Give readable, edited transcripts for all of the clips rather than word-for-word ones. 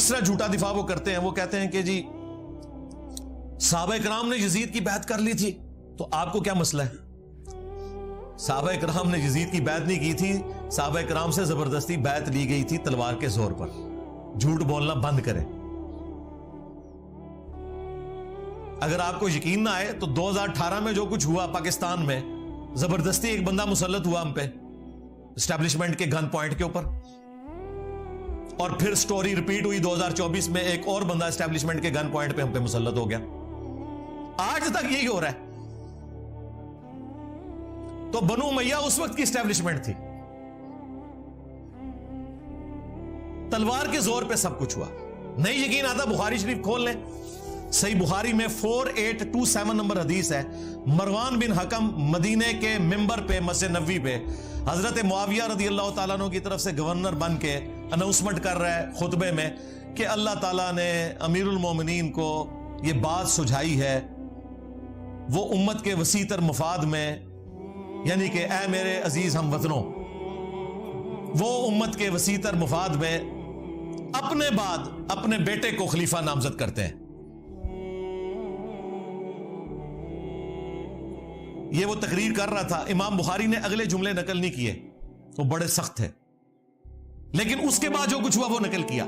تیسرا جھوٹا دفاع وہ کرتے ہیں، وہ کہتے ہیں کہ جی صحابہ کرام نے یزید کی بیعت کر لی تھی، تو آپ کو کیا مسئلہ ہے؟ صحابہ کرام نے یزید کی بیعت نہیں کی تھی، صحابہ کرام سے زبردستی بیعت لی گئی تھی تلوار کے زور پر۔ جھوٹ بولنا بند کریں۔ اگر آپ کو یقین نہ آئے تو 2018 میں جو کچھ ہوا پاکستان میں، زبردستی ایک بندہ مسلط ہوا ہم پہ اسٹیبلشمنٹ کے گن پوائنٹ کے اوپر، اور پھر سٹوری ریپیٹ ہوئی 2024 میں، ایک اور بندہ اسٹیبلشمنٹ کے گن پوائنٹ پہ ہم پہ مسلط ہو گیا۔ آج تک یہی ہو رہا ہے۔ تو بنو امیہ اس وقت کی اسٹیبلشمنٹ تھی، تلوار کے زور پہ سب کچھ ہوا۔ نہیں یقین آتا بخاری شریف کھول لیں، صحیح بخاری میں 4827 نمبر حدیث ہے، مروان بن حکم مدینے کے ممبر پہ مسجد نبوی پہ حضرت معاویہ رضی اللہ تعالیٰ عنہ کی طرف سے گورنر بن کے اناؤنسمنٹ کر رہا ہے خطبے میں کہ اللہ تعالیٰ نے امیر المومنین کو یہ بات سجھائی ہے، وہ امت کے وسیع تر مفاد میں، یعنی کہ اے میرے عزیز ہم وطنوں، وہ امت کے وسیع تر مفاد میں اپنے بعد اپنے بیٹے کو خلیفہ نامزد کرتے ہیں۔ یہ وہ تقریر کر رہا تھا۔ امام بخاری نے اگلے جملے نقل نہیں کیے، وہ بڑے سخت تھے، لیکن اس کے بعد جو کچھ ہوا وہ نقل کیا۔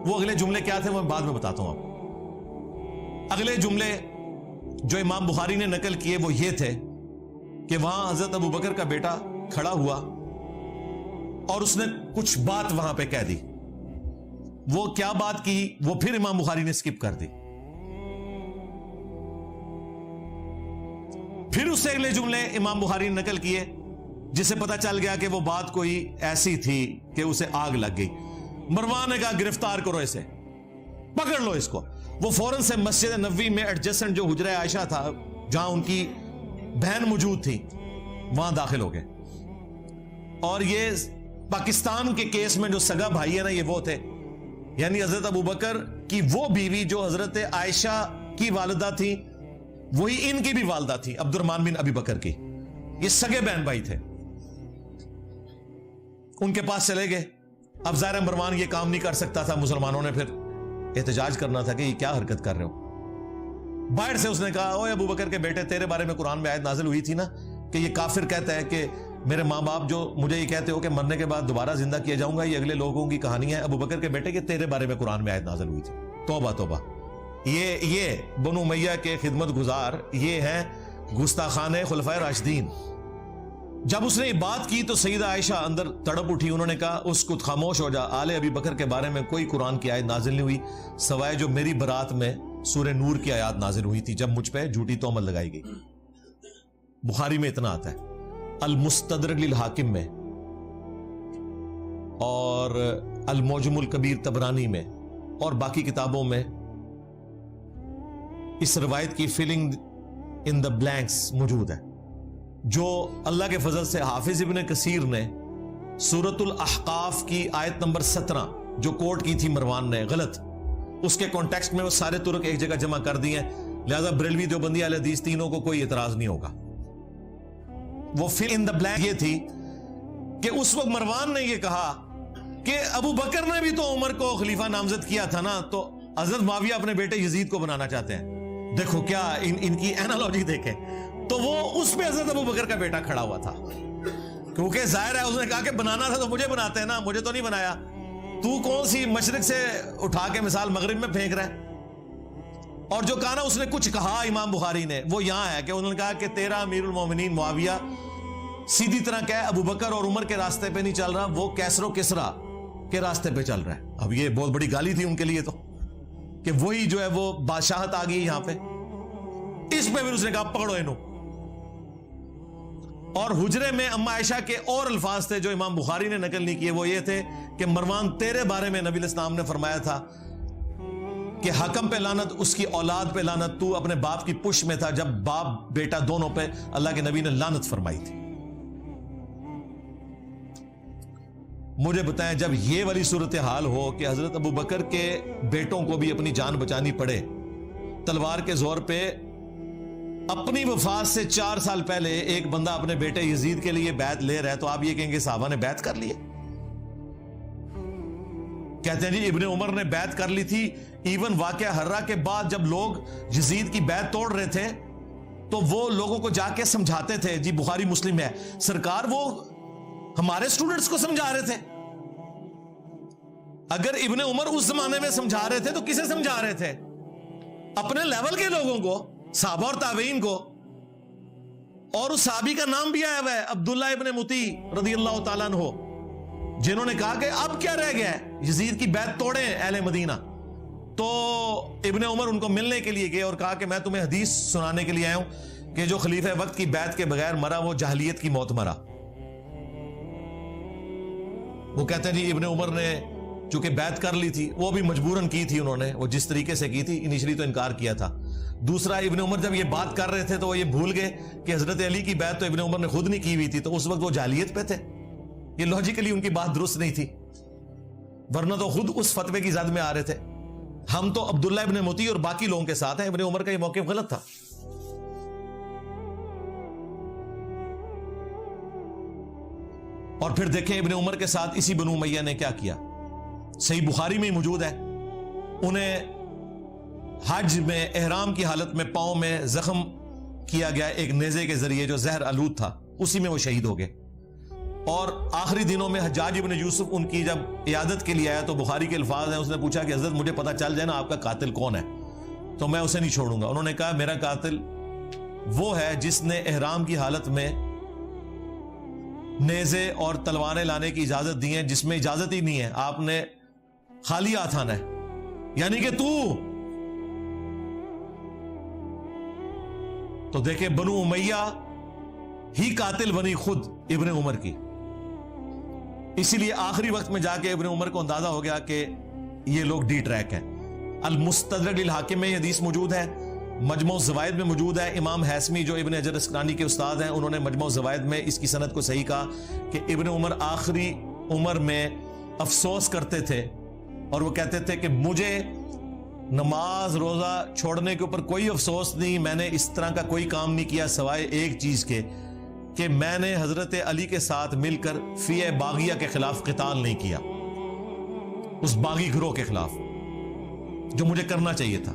وہ اگلے جملے کیا تھے وہ بعد میں بتاتا ہوں آپ کو۔ اگلے جملے جو امام بخاری نے نقل کیے وہ یہ تھے کہ وہاں حضرت ابو بکر کا بیٹا کھڑا ہوا اور اس نے کچھ بات وہاں پہ کہہ دی۔ وہ کیا بات کی وہ پھر امام بخاری نے سکپ کر دی۔ پھر اس سے اگلے جملے امام بخاری نے نقل کیے، جسے پتا چل گیا کہ وہ بات کوئی ایسی تھی کہ اسے آگ لگ گئی۔ مروان نے کہا گرفتار کرو اسے، پکڑ لو اس کو۔ وہ فوراً سے مسجد نبوی میں ایڈجسٹنٹ جو حجرہ عائشہ تھا، جہاں ان کی بہن موجود تھی، وہاں داخل ہو گئے۔ اور یہ پاکستان کے کیس میں جو سگا بھائی ہے نا، یہ وہ تھے، یعنی حضرت ابو بکر کی وہ بیوی جو حضرت عائشہ کی والدہ تھی، وہی ان کی بھی والدہ تھی، عبد الرحمن بن ابی بکر کی۔ یہ سگے بہن بھائی تھے۔ ان کے پاس چلے گئے۔ اب ظاہر مروان یہ کام نہیں کر سکتا تھا، مسلمانوں نے پھر احتجاج کرنا تھا کہ یہ کیا حرکت کر رہے ہو۔ باہر سے اس نے کہا اوے ابو بکر کے بیٹے، تیرے بارے میں قرآن میں آیت نازل ہوئی تھی نا کہ یہ کافر کہتا ہے کہ میرے ماں باپ جو مجھے یہ کہتے ہو کہ مرنے کے بعد دوبارہ زندہ کیا جاؤں گا، یہ اگلے لوگوں کی کہانی ہے۔ ابو بکر کے بیٹے کہ تیرے بارے میں قرآن میں آیت نازل ہوئی تھی۔ توبہ توبہ۔ یہ بنو امیہ کے خدمت گزار، یہ ہیں گستاخان خلفائے راشدین۔ جب اس نے یہ بات کی تو سیدہ عائشہ اندر تڑپ اٹھی۔ انہوں نے کہا اسکت، خاموش ہو جا، آل ابی بکر کے بارے میں کوئی قرآن کی آیت نازل نہیں ہوئی سوائے جو میری برات میں سورہ نور کی آیات نازل ہوئی تھی، جب مجھ پہ جھوٹی تہمت لگائی گئی۔ بخاری میں اتنا آتا ہے، المستدرک للحاکم میں اور المعجم الکبیر طبرانی میں اور باقی کتابوں میں اس روایت کی فلنگ ان دا بلینکس موجود ہے، جو اللہ کے فضل سے حافظ ابن کثیر نے سورۃ الاحقاف کی آیت نمبر 17 جو کوٹ کی تھی مروان نے غلط، اس کے کانٹیکسٹ میں وہ سارے طرق ایک جگہ جمع کر دی ہیں، لہذا بریلوی دیوبندی اہل حدیث تینوں کو کوئی اعتراض نہیں ہوگا۔ وہ فل ان دا بلینک یہ تھی کہ اس وقت مروان نے یہ کہا کہ ابو بکر نے بھی تو عمر کو خلیفہ نامزد کیا تھا نا، تو حضرت معاویہ اپنے بیٹے یزید کو بنانا چاہتے ہیں۔ دیکھو کیا ان کی اینالوجی دیکھیں، تو وہ اس پہ حضرت ابو بکر کا بیٹا کھڑا ہوا تھا، کیونکہ ظاہر ہے اس نے کہا کہ بنانا تھا تو مجھے بناتے ہیں نا، مجھے تو نہیں بنایا، تو کون سی مشرق سے اٹھا کے مثال مغرب میں پھینک رہا ہے۔ اور جو کہا نا اس نے کچھ کہا امام بخاری نے، وہ یہاں ہے کہ انہوں نے کہا کہ تیرا امیر المومنین معاویہ سیدھی طرح کہہ ابو بکر اور عمر کے راستے پہ نہیں چل رہا، وہ کیسر و کسرا کے راستے پہ چل رہا ہے۔ اب یہ بہت بڑی گالی تھی ان کے لیے تو، کہ وہی جو ہے وہ بادشاہت آ گئی یہاں پہ۔ اس پہ پھر اس نے کہا پکڑو انہوں۔ اور حجرے میں اما عائشہ کے اور الفاظ تھے جو امام بخاری نے نقل نہیں کیے، وہ یہ تھے کہ مروان تیرے بارے میں نبی علیہ السلام نے فرمایا تھا کہ حکم پہ لعنت، اس کی اولاد پہ لعنت، تو اپنے باپ کی پش میں تھا جب باپ بیٹا دونوں پہ اللہ کے نبی نے لعنت فرمائی تھی۔ مجھے بتائیں جب یہ والی صورتحال ہو کہ حضرت ابو بکر کے بیٹوں کو بھی اپنی جان بچانی پڑے تلوار کے زور پہ، اپنی وفات سے 4 سال پہلے ایک بندہ اپنے بیٹے یزید کے لیے بیعت لے رہا ہے، تو آپ یہ کہیں گے صحابہ نے بیعت کر لی ہے؟ کہتے ہیں جی ابن عمر نے بیعت کر لی تھی. ایون واقعہ ہررا کے بعد جب لوگ یزید کی بیعت توڑ رہے تھے تو وہ لوگوں کو جا کے سمجھاتے تھے. جی بخاری مسلم ہے, سرکار وہ ہمارے سٹوڈنٹس کو سمجھا رہے تھے. اگر ابن عمر اس زمانے میں سمجھا رہے تھے تو کسے سمجھا رہے تھے؟ اپنے لیول کے لوگوں کو, صحابہ اور تابعین کو. اور اس صحابی کا نام بھی آیا ہوا ہے, عبداللہ ابن مطیع رضی اللہ تعالیٰ عنہ, جنہوں نے کہا کہ اب کیا رہ گیا ہے, یزید کی بیعت توڑیں اہل مدینہ. تو ابن عمر ان کو ملنے کے لیے گئے اور کہا کہ میں تمہیں حدیث سنانے کے لیے آیا ہوں کہ جو خلیفہ وقت کی بیعت کے بغیر مرا وہ جاہلیت کی موت مرا. وہ کہتے ہیں جی ابن عمر نے چونکہ بیعت کر لی تھی, وہ بھی مجبوراً کی تھی انہوں نے, وہ جس طریقے سے کی تھی, انیشلی تو انکار کیا تھا. دوسرا, ابن عمر جب یہ بات کر رہے تھے تو وہ یہ بھول گئے کہ حضرت علی کی بیعت تو ابن عمر نے خود نہیں کی ہوئی تھی, تو اس وقت وہ جاہلیت پہ تھے. یہ لاجیکلی ان کی بات درست نہیں تھی, ورنہ تو خود اس فتوے کی زد میں آ رہے تھے. ہم تو عبداللہ ابن مطیع اور باقی لوگوں کے ساتھ ہیں, ابن عمر کا یہ موقف غلط تھا. اور پھر دیکھیں ابن عمر کے ساتھ اسی بنو امیہ نے کیا کیا. صحیح بخاری میں ہی موجود ہے, انہیں حج میں احرام کی حالت میں پاؤں میں زخم کیا گیا ایک نیزے کے ذریعے جو زہر آلود تھا, اسی میں وہ شہید ہو گئے. اور آخری دنوں میں حجاج ابن یوسف ان کی جب عیادت کے لیے آیا تو بخاری کے الفاظ ہیں, اس نے پوچھا کہ حضرت مجھے پتہ چل جائے نا آپ کا قاتل کون ہے تو میں اسے نہیں چھوڑوں گا. انہوں نے کہا میرا قاتل وہ ہے جس نے احرام کی حالت میں نیزے اور تلواریں لانے کی اجازت دی ہے, جس میں اجازت ہی نہیں ہے, آپ نے خالی ہاتھ آنا ہے, یعنی کہ تو دیکھیں بنو امیہ ہی قاتل بنی خود ابن عمر کی. اسی لیے آخری وقت میں جا کے ابن عمر کو اندازہ ہو گیا کہ یہ لوگ ڈی ٹریک ہیں. المستدرک للحاکم میں یہ حدیث موجود ہے, مجموع الزوائد میں موجود ہے. امام حیثمی جو ابن حجر اسقلانی کے استاد ہیں, انہوں نے مجموع الزوائد میں اس کی سند کو صحیح کہا کہ ابن عمر آخری عمر میں افسوس کرتے تھے اور وہ کہتے تھے کہ مجھے نماز روزہ چھوڑنے کے اوپر کوئی افسوس نہیں, میں نے اس طرح کا کوئی کام نہیں کیا سوائے ایک چیز کے کہ میں نے حضرت علی کے ساتھ مل کر فیہ باغیہ کے خلاف قتال نہیں کیا, اس باغی گروہ کے خلاف جو مجھے کرنا چاہیے تھا.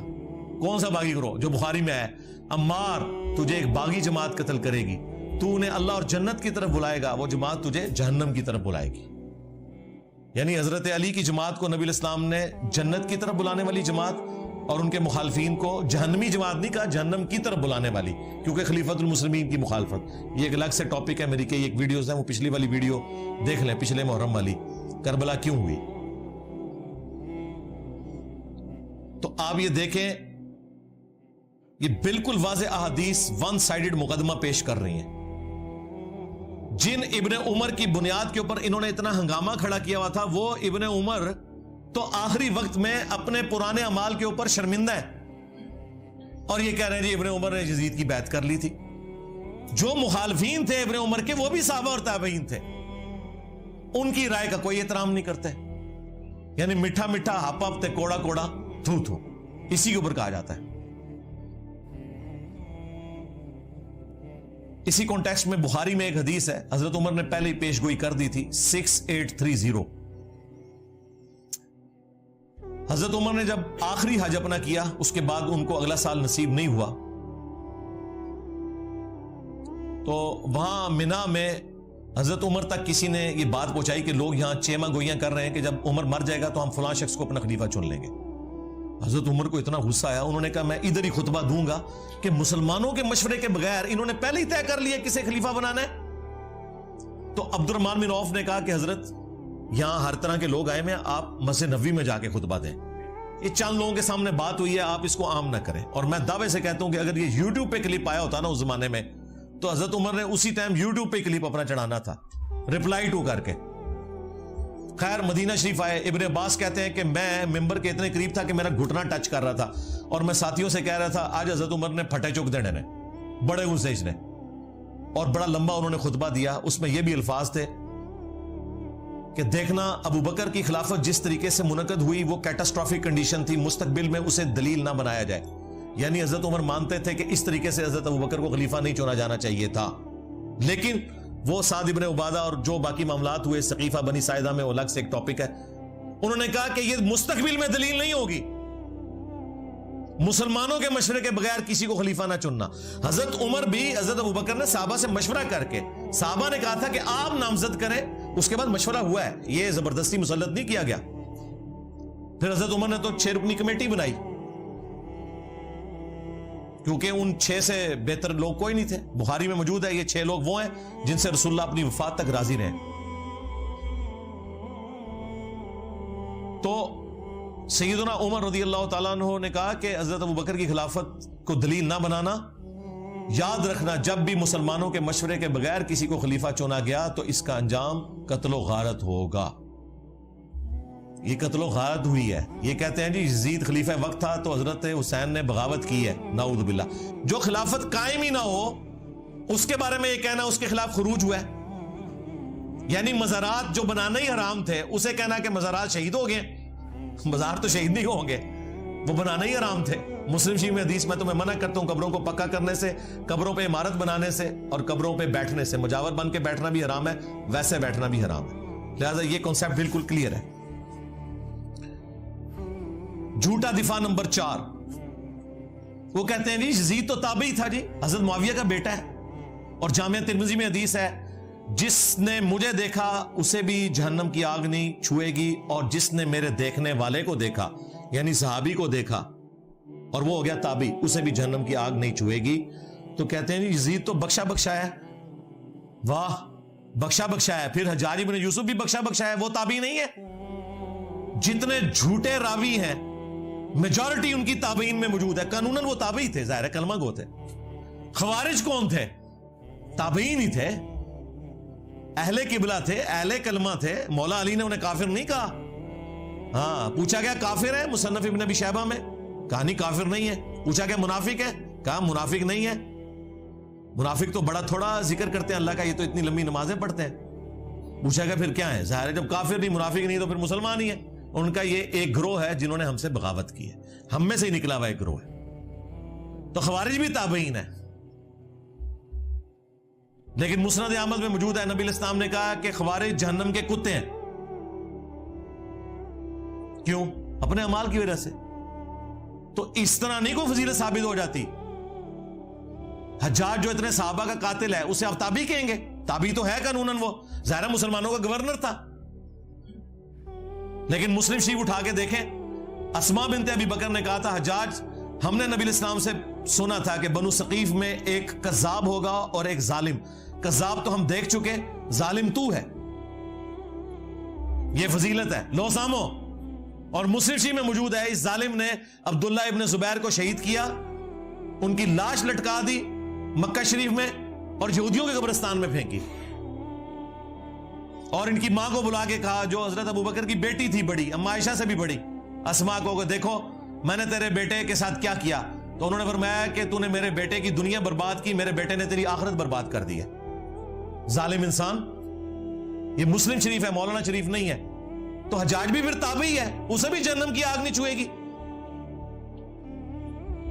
کون سا باغی گروہ؟ جو بخاری میں ہے, عمار تجھے ایک باغی جماعت قتل کرے گی, تو انہیں اللہ اور جنت کی طرف بلائے گا, وہ جماعت تجھے جہنم کی طرف بلائے گی. یعنی حضرت علی کی جماعت کو نبی الاسلام نے جنت کی طرف بلانے والی جماعت اور ان کے مخالفین کو جہنمی جماعت نہیں کہا, جہنم کی طرف بلانے والی, کیونکہ خلیفۃ المسلمین کی مخالفت. یہ ایک الگ سے ٹاپک ہے, میری کئی ایک ویڈیوز ہیں, وہ پچھلی والی ویڈیو دیکھ لیں, پچھلے محرم والی, کربلا کیوں ہوئی. تو آپ یہ دیکھیں, یہ بالکل واضح احادیث ون سائیڈڈ مقدمہ پیش کر رہی ہیں. جن ابن عمر کی بنیاد کے اوپر انہوں نے اتنا ہنگامہ کھڑا کیا ہوا تھا, وہ ابن عمر تو آخری وقت میں اپنے پرانے اعمال کے اوپر شرمندہ ہے, اور یہ کہہ رہے ہیں جی ابن عمر نے یزید کی بیعت کر لی تھی. جو مخالفین تھے ابن عمر کے وہ بھی صحابہ اور تابعین تھے, ان کی رائے کا کوئی احترام نہیں کرتے. یعنی میٹھا میٹھا ہپ ہپ تے کوڑا کوڑا تھو تھو, اسی کے اوپر کہا جاتا ہے. اسی کانٹیکسٹ میں بخاری میں ایک حدیث ہے, حضرت عمر نے پہلے ہی پیش گوئی کر دی تھی, 6830. حضرت عمر نے جب آخری حج اپنا کیا, اس کے بعد ان کو اگلا سال نصیب نہیں ہوا, تو وہاں منا میں حضرت عمر تک کسی نے یہ بات پہنچائی کہ لوگ یہاں چیما گوئیاں کر رہے ہیں کہ جب عمر مر جائے گا تو ہم فلاں شخص کو اپنا خلیفہ چن لیں گے. حضرت عمر کو اتنا غصہ آیا, انہوں نے کہا میں ادھر ہی خطبہ دوں گا کہ مسلمانوں کے مشورے کے بغیر انہوں نے پہلے ہی طے کر لیا کسے خلیفہ بنانا ہے. تو عبد الرحمن بن عوف نے کہا کہ حضرت یہاں ہر طرح کے لوگ آئے ہیں, آپ مسجد نبوی میں جا کے خطبہ دیں. یہ چند لوگوں کے سامنے بات ہوئی ہے, آپ اس کو عام نہ کریں. اور میں دعوے سے کہتا ہوں کہ اگر یہ یوٹیوب پہ کلپ آیا ہوتا نا اس زمانے میں, تو حضرت عمر نے اسی ٹائم یوٹیوب پہ کلپ اپنا چڑھانا تھا, ریپلائی ٹو کر کے. خیر مدینہ شریف آئے, ابن عباس کہتے ہیں کہ میں ممبر کے اتنے قریب تھا کہ میرا گھٹنا ٹچ کر رہا تھا, اور میں ساتھیوں سے کہہ رہا تھا آج حضرت عمر نے پھٹے چک دینے نے, بڑے غصے نے, اور بڑا لمبا انہوں نے خطبہ دیا. اس میں یہ بھی الفاظ تھے کہ دیکھنا ابو بکر کی خلافت جس طریقے سے منعقد ہوئی وہ کیٹاسٹرافک کنڈیشن تھی, مستقبل میں اسے دلیل نہ بنایا جائے. یعنی حضرت عمر مانتے تھے کہ اس طریقے سے حضرت ابو بکر کو خلیفہ نہیں چنا جانا چاہیے تھا, لیکن وہ سعد ابن عبادہ اور جو باقی معاملات ہوئے سقیفہ بنی ساعدہ میں, وہ الگ سے ایک ٹاپک ہے, انہوں نے کہا کہ یہ مستقبل میں دلیل نہیں ہوگی، مسلمانوں کے مشورے کے بغیر کسی کو خلیفہ نہ چننا۔ حضرت عمر بھی حضرت ابوبکر نے صحابہ سے مشورہ کر کے، صحابہ نے کہا تھا کہ آپ نامزد کریں، اس کے بعد مشورہ ہوا ہے، یہ زبردستی مسلط نہیں کیا گیا۔ پھر حضرت عمر نے تو 6 رکنی کمیٹی بنائی، کیونکہ ان 6 سے بہتر لوگ کوئی نہیں تھے۔ بخاری میں موجود ہے، یہ 6 لوگ وہ ہیں جن سے رسول اللہ اپنی وفات تک راضی رہے۔ تو سیدنا عمر رضی اللہ تعالیٰ عنہ نے کہا کہ حضرت ابوبکر کی خلافت کو دلیل نہ بنانا، یاد رکھنا جب بھی مسلمانوں کے مشورے کے بغیر کسی کو خلیفہ چنا گیا تو اس کا انجام قتل و غارت ہوگا۔ یہ قتل و غارت ہوئی ہے۔ یہ کہتے ہیں جی یزید خلیفہ وقت تھا تو حضرت حسین نے بغاوت کی ہے، نعوذ باللہ۔ جو خلافت قائم ہی نہ ہو اس کے بارے میں یہ کہنا اس کے خلاف خروج ہوا ہے، یعنی مزارات جو بنانا ہی حرام تھے اسے کہنا کہ مزارات شہید ہو گئے۔ مزار تو شہید نہیں ہوں گے، وہ بنانا ہی حرام تھے۔ مسلم شریف میں حدیث میں تمہیں منع کرتا ہوں قبروں کو پکا کرنے سے، قبروں پہ عمارت بنانے سے اور قبروں پہ بیٹھنے سے۔ مجاور بن کے بیٹھنا بھی حرام ہے، ویسے بیٹھنا بھی حرام ہے، لہذا یہ کنسیپٹ بالکل کلیئر ہے۔ جھوٹا دفاع نمبر 4، وہ کہتے ہیں جی یزید تو تابعی تھا جی، حضرت معاویہ کا بیٹا ہے، اور جامعہ ترمذی میں حدیث ہے جس نے مجھے دیکھا اسے بھی جہنم کی آگ نہیں چھوئے گی، اور جس نے میرے دیکھنے والے کو دیکھا یعنی صحابی کو دیکھا اور وہ ہو گیا تابعی، اسے بھی جہنم کی آگ نہیں چھوئے گی۔ تو کہتے ہیں جی یزید تو بخشا بخشا ہے۔ واہ، بخشا بخشا ہے۔ پھر حجاج بن یوسف بھی بخشا بخشا ہے، وہ تابعی نہیں ہے؟ جتنے جھوٹے راوی ہیں میجورٹی ان کی تابعین میں موجود ہے، قانوناً وہ تابعی تھے، ظاہر ہے کلمہ گو تھے۔ خوارج کون تھے؟ تابعین ہی تھے، اہل قبلہ تھے، اہل کلمہ تھے۔ مولا علی نے انہیں کافر نہیں کہا۔ ہاں، پوچھا گیا کافر ہے مصنف ابن ابی شیبہ میں، کہا نہیں کافر نہیں ہے۔ پوچھا گیا منافق ہے، کہا منافق نہیں ہے۔ منافق تو بڑا تھوڑا ذکر کرتے ہیں اللہ کا، یہ تو اتنی لمبی نمازیں پڑھتے ہیں۔ پوچھا گیا پھر کیا ہے؟ ظاہر ہے جب کافر نہیں منافق نہیں تو پھر مسلمان ہی ہے۔ ان کا یہ ایک گروہ ہے جنہوں نے ہم سے بغاوت کی ہے، ہم میں سے ہی نکلا ہوا ایک گروہ ہے۔ تو خوارج بھی تابعین ہے، لیکن مسند احمد میں موجود ہے نبی علیہ السلام نے کہا کہ خوارج جہنم کے کتے ہیں۔ کیوں؟ اپنے اعمال کی وجہ سے۔ تو اس طرح نہیں کوئی فضیلت ثابت ہو جاتی۔ حجاج جو اتنے صحابہ کا قاتل ہے اسے آپ تابعی کہیں گے؟ تابعی تو ہے قانوناً، وہ ظاہر مسلمانوں کا گورنر تھا۔ لیکن مسلم شریف اٹھا کے دیکھیں، اسماء بنت ابی بکر نے کہا تھا حجاج ہم نے نبی علیہ السلام سے سنا تھا کہ بنو ثقیف میں ایک کذاب ہوگا اور ایک ظالم۔ کذاب تو ہم دیکھ چکے، ظالم تو ہے، یہ فضیلت ہے، لو سامو۔ اور مسلم شریف میں موجود ہے اس ظالم نے عبداللہ ابن زبیر کو شہید کیا، ان کی لاش لٹکا دی مکہ شریف میں اور یہودیوں کے قبرستان میں پھینکی، اور ان کی ماں کو بلا کے کہا جو حضرت ابوبکر کی بیٹی تھی بڑی، اما عائشہ سے بھی بڑی، اسماء کو، دیکھو میں نے تیرے بیٹے کے ساتھ کیا کیا۔ تو انہوں نے فرمایا کہ تو نے میرے بیٹے کی دنیا برباد کی، میرے بیٹے نے تیری آخرت برباد کر دی ہے۔ ظالم انسان، یہ مسلم شریف ہے، مولانا شریف نہیں ہے۔ تو حجاج بھی پھر تابعی ہے، اسے بھی جہنم کی آگ نہیں چھوئے گی۔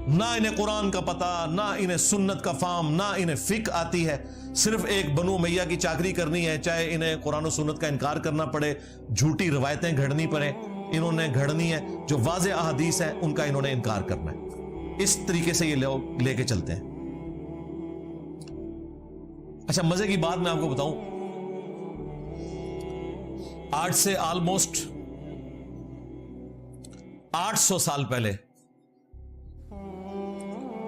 نہ انہیں قرآن کا پتہ، نہ انہیں سنت کا فہم، نہ انہیں فقہ آتی ہے، صرف ایک بنو امیہ کی چاکری کرنی ہے، چاہے انہیں قرآن و سنت کا انکار کرنا پڑے، جھوٹی روایتیں گھڑنی پڑے، انہوں نے گھڑنی ہے، جو واضح احادیث ہیں ان کا انہوں نے انکار کرنا ہے۔ اس طریقے سے یہ لوگ لے کے چلتے ہیں۔ اچھا، مزے کی بات میں آپ کو بتاؤں، آج سے آلموسٹ 800 سال پہلے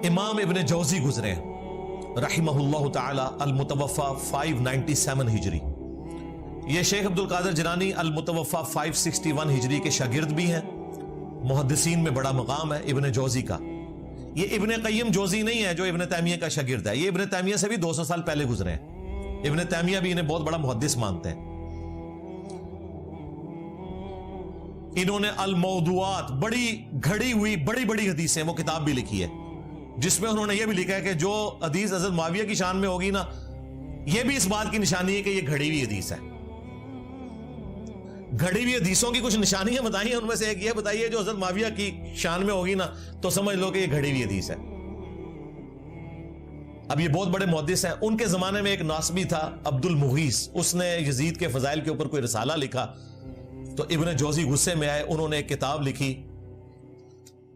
امام ابن جوزی گزرے رحمہ اللہ تعالی، المتوفى 597 ہجری۔ یہ شیخ عبد القادر جیلانی المتوفى 561 ہجری کے شاگرد بھی ہیں، محدثین میں بڑا مقام ہے ابن جوزی کا۔ یہ ابن قیم جوزی نہیں ہے جو ابن تیمیہ کا شاگرد ہے، یہ ابن تیمیہ سے بھی 200 سال پہلے گزرے ہیں۔ ابن تیمیہ بھی انہیں بہت بڑا محدث مانتے ہیں۔ انہوں نے الموضوعات، بڑی گھڑی ہوئی بڑی بڑی حدیثیں، وہ کتاب بھی لکھی ہے جس میں انہوں نے یہ بھی لکھا ہے کہ جو حدیث حضرت معاویہ کی شان میں ہوگی نا، یہ بھی اس بات کی نشانی ہے کہ یہ گھڑی ہوئی حدیث ہے۔ گھڑی ہوئی حدیثوں کی کچھ نشانیاں بتائی ہیں، ان میں سے ایک یہ بتائیے جو حضرت معاویہ کی شان میں ہوگی نا تو سمجھ لو کہ یہ گھڑی ہوئی حدیث ہے۔ اب یہ بہت بڑے محدث ہیں۔ ان کے زمانے میں ایک ناسبی تھا عبد المغیث، اس نے یزید کے فضائل کے اوپر کوئی رسالہ لکھا، تو ابن جوزی غصے میں آئے, انہوں نے ایک کتاب لکھی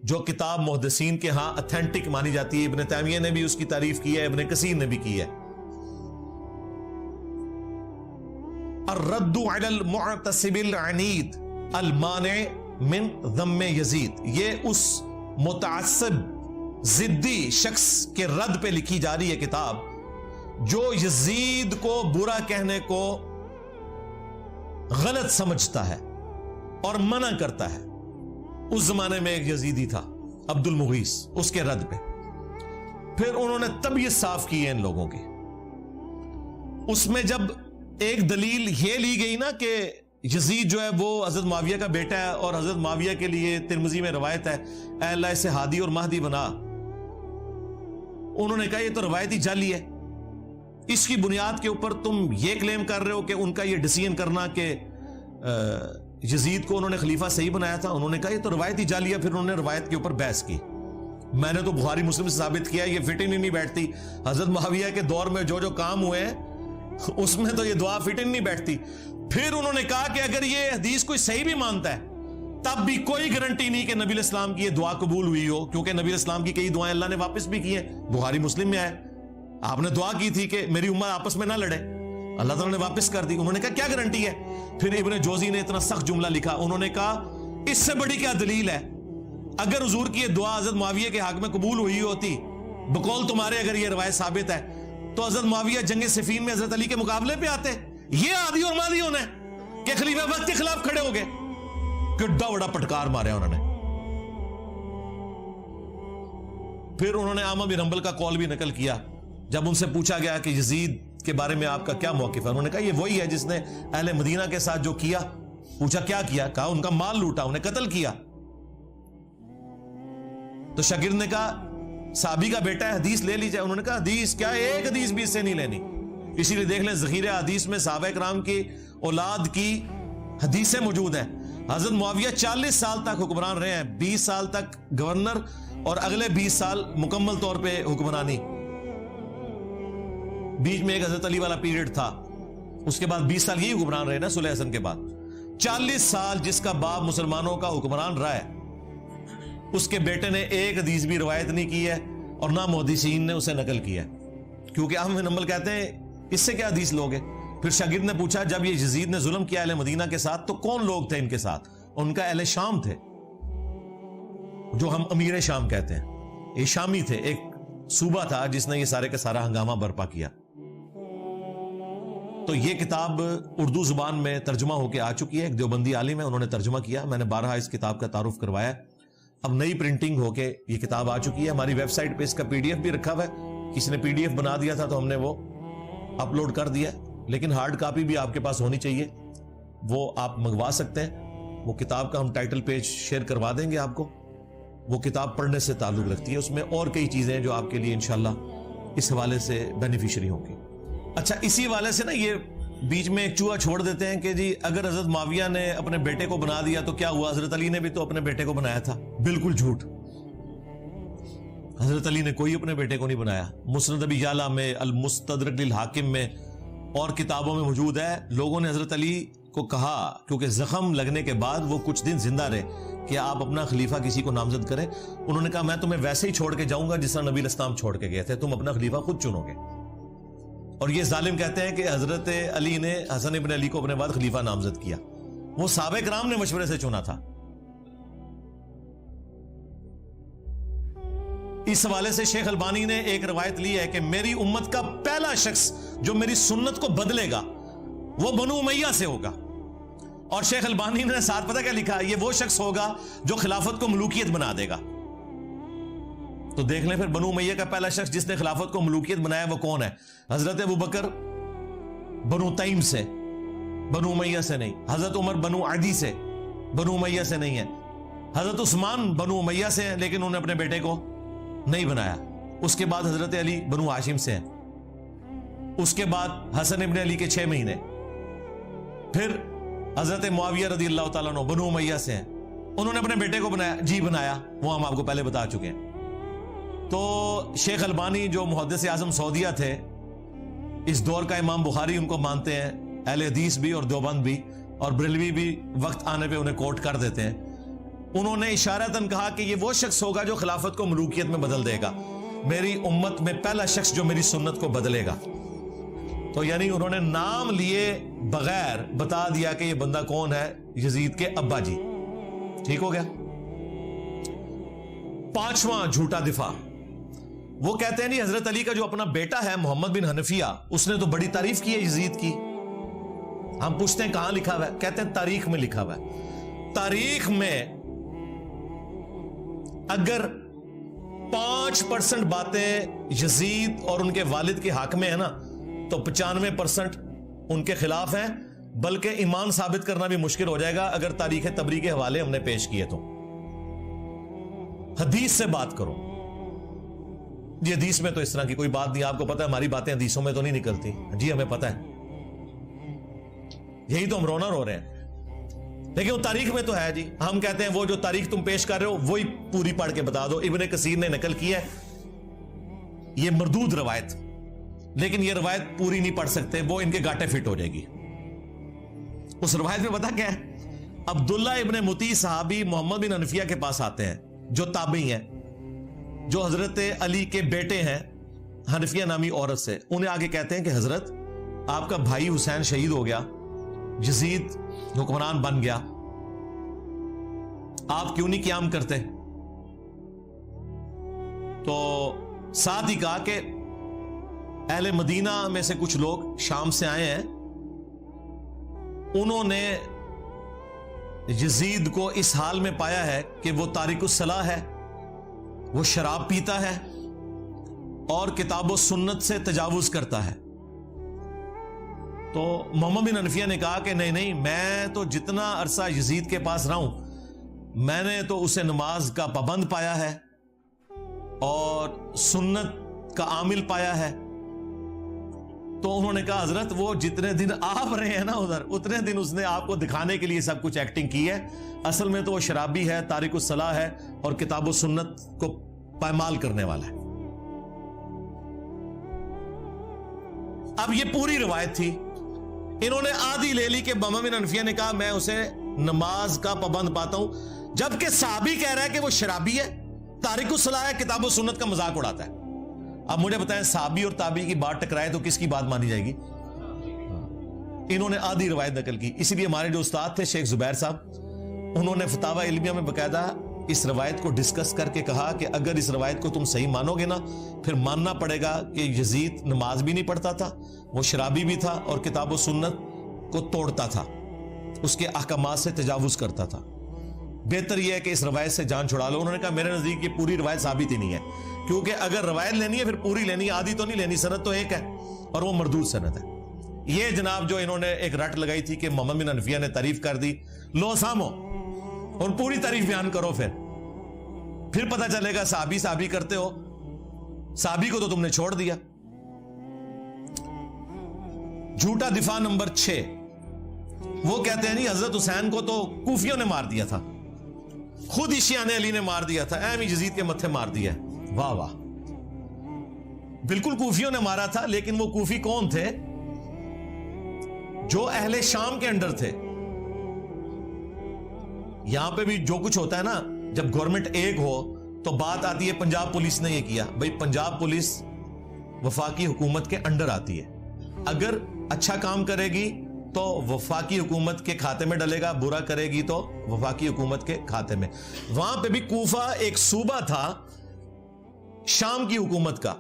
جو کتاب محدثین کے ہاں اتھینٹک مانی جاتی ہے. ابن تیمیہ نے بھی اس کی تعریف کی ہے, ابن کثیر نے بھی کی ہے. الرد علی المعتصب العنید المانع من ذم یزید, یہ اس متعصب ضدی شخص کے رد پہ لکھی جا رہی ہے کتاب جو یزید کو برا کہنے کو غلط سمجھتا ہے اور منع کرتا ہے. اس زمانے میں ایک یزیدی تھا عبد المغیث, اس کے رد پہ پھر انہوں نے طبیعت صاف کی ہے ان لوگوں کی. اس میں جب ایک دلیل یہ لی گئی نا کہ یزید جو ہے وہ حضرت معاویہ کا بیٹا ہے اور حضرت معاویہ کے لیے ترمذی میں روایت ہے اے اللہ اسے ہادی اور مہدی بنا, انہوں نے کہا یہ تو روایتی جعلی ہے, اس کی بنیاد کے اوپر تم یہ کلیم کر رہے ہو کہ ان کا یہ ڈیسیژن کرنا کہ یزید کو انہوں نے خلیفہ صحیح بنایا تھا. انہوں نے کہا یہ تو روایتی جعلی ہے. پھر انہوں نے روایت کے اوپر بحث کی. میں نے تو بخاری مسلم سے ثابت کیا یہ فٹ ہی نہیں بیٹھتی. حضرت معاویہ کے دور میں جو جو کام ہوئے ہیں اس میں تو یہ دعا فٹ ہی نہیں بیٹھتی. پھر انہوں نے کہا کہ اگر یہ حدیث کوئی صحیح بھی مانتا ہے تب بھی کوئی گارنٹی نہیں کہ نبی علیہ السلام کی یہ دعا قبول ہوئی ہو, کیونکہ نبی علیہ السلام کی کئی دعائیں اللہ نے واپس بھی کی ہیں. بخاری مسلم میں آئے آپ نے دعا کی تھی کہ میری امت آپس میں نہ لڑے, اللہ تعالیٰ نے واپس کر دی. انہوں نے کہا کیا گارنٹی ہے. پھر ابن جوزی نے اتنا سخت جملہ لکھا, انہوں نے کہا اس سے بڑی کیا دلیل ہے, اگر حضور کی یہ دعا حضرت معاویہ کے حق میں قبول ہوئی ہوتی بقول تمہارے, اگر یہ روایت ثابت ہے تو حضرت معاویہ جنگ صفین میں حضرت علی کے مقابلے پہ آتے. یہ عادی اور مادی ہونا ہے کہ خلیفہ وقت کے خلاف کھڑے ہو گئے. کڈا بڑا پٹکار مارا انہوں نے. پھر انہوں نے احمد بن حنبل کا قول بھی نقل کیا جب ان سے پوچھا گیا کہ یزید کے بارے میں آپ کا کیا موقف ہے. انہوں نے کہا یہ وہی ہے جس نے اہل مدینہ کے ساتھ جو کیا. پوچھا کیا کیا, کہا ان کا مال لوٹا, انہیں قتل کیا. تو شاگرد نے کہا صحابی کا بیٹا ہے حدیث لے لی جائے. انہوں نے کہا حدیث کیا, ایک حدیث بھی اس سے نہیں لینی. اسی لیے دیکھ لیں ذخیرہ حدیث میں صحابہ کرام کی اولاد کی حدیثیں موجود ہیں. حضرت معاویہ 40 سال تک حکمران رہے ہیں, 20 سال تک گورنر اور اگلے 20 سال مکمل طور پہ حکمرانی. بیچ میں ایک حضرت علی والا پیریڈ تھا, اس کے بعد 20 سال یہی حکمران رہے نا صلح حسن کے بعد. 40 سال جس کا باپ مسلمانوں کا حکمران رہا ہے اس کے بیٹے نے ایک حدیث بھی روایت نہیں کی ہے اور نہ محدثین نے اسے نقل کیا ہے, کیونکہ احمد بن حنبل کہتے ہیں اس سے کیا حدیث لوگے. پھر شاگرد نے پوچھا جب یہ یزید نے ظلم کیا اہل مدینہ کے ساتھ تو کون لوگ تھے ان کے ساتھ. ان کا اہل شام تھے جو ہم امیر شام کہتے ہیں. یہ شامی تھے, ایک صوبہ تھا جس نے یہ سارے کا سارا ہنگامہ برپا کیا. تو یہ کتاب اردو زبان میں ترجمہ ہو کے آ چکی ہے, ایک دیوبندی عالم ہے انہوں نے ترجمہ کیا. میں نے بارہا اس کتاب کا تعارف کروایا. اب نئی پرنٹنگ ہو کے یہ کتاب آ چکی ہے. ہماری ویب سائٹ پہ اس کا PDF بھی رکھا ہوا ہے, کسی نے PDF بنا دیا تھا تو ہم نے وہ اپلوڈ کر دیا, لیکن ہارڈ کاپی بھی آپ کے پاس ہونی چاہیے, وہ آپ منگوا سکتے ہیں. وہ کتاب کا ہم ٹائٹل پیج شیئر کروا دیں گے آپ کو. وہ کتاب پڑھنے سے تعلق رکھتی ہے, اس میں اور کئی چیزیں ہیں جو آپ کے لیے انشاءاللہ اس حوالے سے بینیفیشری ہوں گی. اچھا, اسی حوالے سے نا یہ بیچ میں ایک چوہا چھوڑ دیتے ہیں کہ جی اگر حضرت معاویہ نے اپنے بیٹے کو بنا دیا تو کیا ہوا, حضرت علی نے بھی تو اپنے بیٹے کو بنایا تھا. بالکل جھوٹ, حضرت علی نے کوئی اپنے بیٹے کو نہیں بنایا. مسند ابی یعلا میں, المستدرک للحاکم میں اور کتابوں میں موجود ہے. لوگوں نے حضرت علی کو کہا کیونکہ زخم لگنے کے بعد وہ کچھ دن زندہ رہے کہ آپ اپنا خلیفہ کسی کو نامزد کریں. انہوں نے کہا میں تمہیں ویسے ہی چھوڑ کے جاؤں گا جس طرح نبی علیہ السلام چھوڑ کے گئے تھے, تم اپنا خلیفہ خود چنو گے. اور یہ ظالم کہتے ہیں کہ حضرت علی نے حسن ابن علی کو اپنے بعد خلیفہ نامزد کیا. وہ صحابہ کرام نے مشورے سے چنا تھا. اس حوالے سے شیخ البانی نے ایک روایت لی ہے کہ میری امت کا پہلا شخص جو میری سنت کو بدلے گا وہ بنو امیہ سے ہوگا. اور شیخ البانی نے ساتھ پتہ کیا لکھا, یہ وہ شخص ہوگا جو خلافت کو ملوکیت بنا دے گا. تو دیکھ لیں پھر بنو امیہ کا پہلا شخص جس نے خلافت کو ملوکیت بنایا وہ کون ہے. حضرت ابوبکر بنو تیم سے, بنو امیہ سے نہیں. حضرت عمر بنو عدی سے, بنو امیہ سے نہیں ہے. حضرت عثمان بنو امیہ سے ہیں لیکن انہوں نے اپنے بیٹے کو نہیں بنایا. اس کے بعد حضرت علی بنو ہاشم سے ہیں. اس کے بعد حسن ابن علی کے 6 مہینے. پھر حضرت معاویہ رضی اللہ تعالیٰ عنہ بنو امیہ سے ہیں, انہوں نے اپنے بیٹے کو بنایا. جی بنایا, وہ ہم آپ کو پہلے بتا چکے ہیں. تو شیخ البانی جو محدث اعظم سعودیہ تھے, اس دور کا امام بخاری ان کو مانتے ہیں, اہل حدیث بھی اور دیوبند بھی. اور بریلوی بھی وقت آنے پہ انہیں کوٹ کر دیتے ہیں. انہوں نے اشارتاً کہا کہ یہ وہ شخص ہوگا جو خلافت کو ملوکیت میں بدل دے گا, میری امت میں پہلا شخص جو میری سنت کو بدلے گا. تو یعنی انہوں نے نام لیے بغیر بتا دیا کہ یہ بندہ کون ہے, یزید کے ابا جی. ٹھیک ہو گیا. 5واں جھوٹا دفاع, وہ کہتے ہیں نہیں حضرت علی کا جو اپنا بیٹا ہے محمد بن حنفیہ, اس نے تو بڑی تعریف کی ہے یزید کی. ہم پوچھتے ہیں کہاں لکھا ہوا ہے؟ کہتے ہیں تاریخ میں لکھا ہوا ہے. تاریخ میں اگر 5% باتیں یزید اور ان کے والد کے حق میں ہے نا, تو 95% ان کے خلاف ہیں, بلکہ ایمان ثابت کرنا بھی مشکل ہو جائے گا اگر تاریخ تبری کے حوالے ہم نے پیش کیے تو. حدیث سے بات کرو. جی حدیث میں تو اس طرح کی کوئی بات نہیں, آپ کو پتہ ہے ہماری باتیں حدیثوں میں تو نہیں نکلتی. جی ہمیں پتہ ہے, یہی تو ہم رونا رو رہے ہیں, لیکن وہ تاریخ میں تو ہے. جی ہم کہتے ہیں وہ جو تاریخ تم پیش کر رہے ہو وہی پوری پڑھ کے بتا دو. ابن کثیر نے نقل کی ہے یہ مردود روایت, لیکن یہ روایت پوری نہیں پڑھ سکتے, وہ ان کے گاٹے فٹ ہو جائے گی. اس روایت میں پتا کیا ہے؟ عبداللہ ابن مطیع صحابی محمد بن حنفیہ کے پاس آتے ہیں جو تابعی ہیں, جو حضرت علی کے بیٹے ہیں حنفیہ نامی عورت سے. انہیں آگے کہتے ہیں کہ حضرت آپ کا بھائی حسین شہید ہو گیا, یزید حکمران بن گیا, آپ کیوں نہیں قیام کرتے؟ تو ساتھ ہی کہا کہ اہل مدینہ میں سے کچھ لوگ شام سے آئے ہیں, انہوں نے یزید کو اس حال میں پایا ہے کہ وہ تارک الصلاح ہے, وہ شراب پیتا ہے اور کتاب و سنت سے تجاوز کرتا ہے. تو محمد بن حنفیہ نے کہا کہ نہیں, میں تو جتنا عرصہ یزید کے پاس رہا ہوں میں نے تو اسے نماز کا پابند پایا ہے اور سنت کا عامل پایا ہے. تو انہوں نے کہا حضرت وہ جتنے دن آپ رہے ہیں نا ادھر, اتنے دن اس نے آپ کو دکھانے کے لیے سب کچھ ایکٹنگ کی ہے, اصل میں تو وہ شرابی ہے, تارک الصلاح ہے اور کتاب و سنت کو پائمال کرنے والا ہے. اب یہ پوری روایت تھی, انہوں نے آدھی لے لی کہ محمد بن حنفیہ نے کہا میں اسے نماز کا پابند پاتا ہوں, جبکہ صحابی کہہ رہا ہے کہ وہ شرابی ہے, تارک الصلاح ہے, کتاب و سنت کا مذاق اڑاتا ہے. اب مجھے بتائیں صحابی اور تابعی کی بات ٹکرائے تو کس کی بات مانی جائے گی؟ انہوں نے آدھی روایت نقل کی. اسی لیے ہمارے جو استاد تھے شیخ زبیر صاحب, انہوں نے فتاوی علمیہ میں باقاعدہ اس روایت کو ڈسکس کر کے کہا کہ اگر اس روایت کو تم صحیح مانو گے نا, پھر ماننا پڑے گا کہ یزید نماز بھی نہیں پڑھتا تھا, وہ شرابی بھی تھا اور کتاب و سنت کو توڑتا تھا, اس کے احکامات سے تجاوز کرتا تھا. بہتر یہ ہے کہ اس روایت سے جان چھڑا لو. انہوں نے کہا میرے نزدیک یہ پوری روایت ثابت ہی نہیں ہے, کیونکہ اگر روایت لینی ہے پھر پوری لینی ہے, آدھی تو نہیں لینی. سند تو ایک ہے اور وہ مردود سند ہے. یہ جناب جو انہوں نے ایک رٹ لگائی تھی کہ محمد بن حنفیہ نے تعریف کر دی, لو سامو اور پوری تعریف بیان کرو, پھر پتہ چلے گا صحابی کرتے ہو, صحابی کو تو تم نے چھوڑ دیا. جھوٹا دفاع نمبر 6, وہ کہتے ہیں نہیں حضرت حسین کو تو کوفیوں نے مار دیا تھا, خود ہی شیعہ علی نے مار دیا تھا, ایم یزید کے متھے مار دیا. واہ واہ, بالکل کوفیوں نے مارا تھا, لیکن وہ کوفی کون تھے؟ جو اہل شام کے انڈر تھے. یہاں پہ بھی جو کچھ ہوتا ہے نا, جب گورنمنٹ ایک ہو تو بات آتی ہے پنجاب پولیس نے یہ کیا. بھئی پنجاب پولیس وفاقی حکومت کے انڈر آتی ہے, اگر اچھا کام کرے گی تو وفاقی حکومت کے کھاتے میں ڈلے گا, برا کرے گی تو وفاقی حکومت کے کھاتے میں. وہاں پہ بھی کوفہ ایک صوبہ تھا شام کی حکومت کا.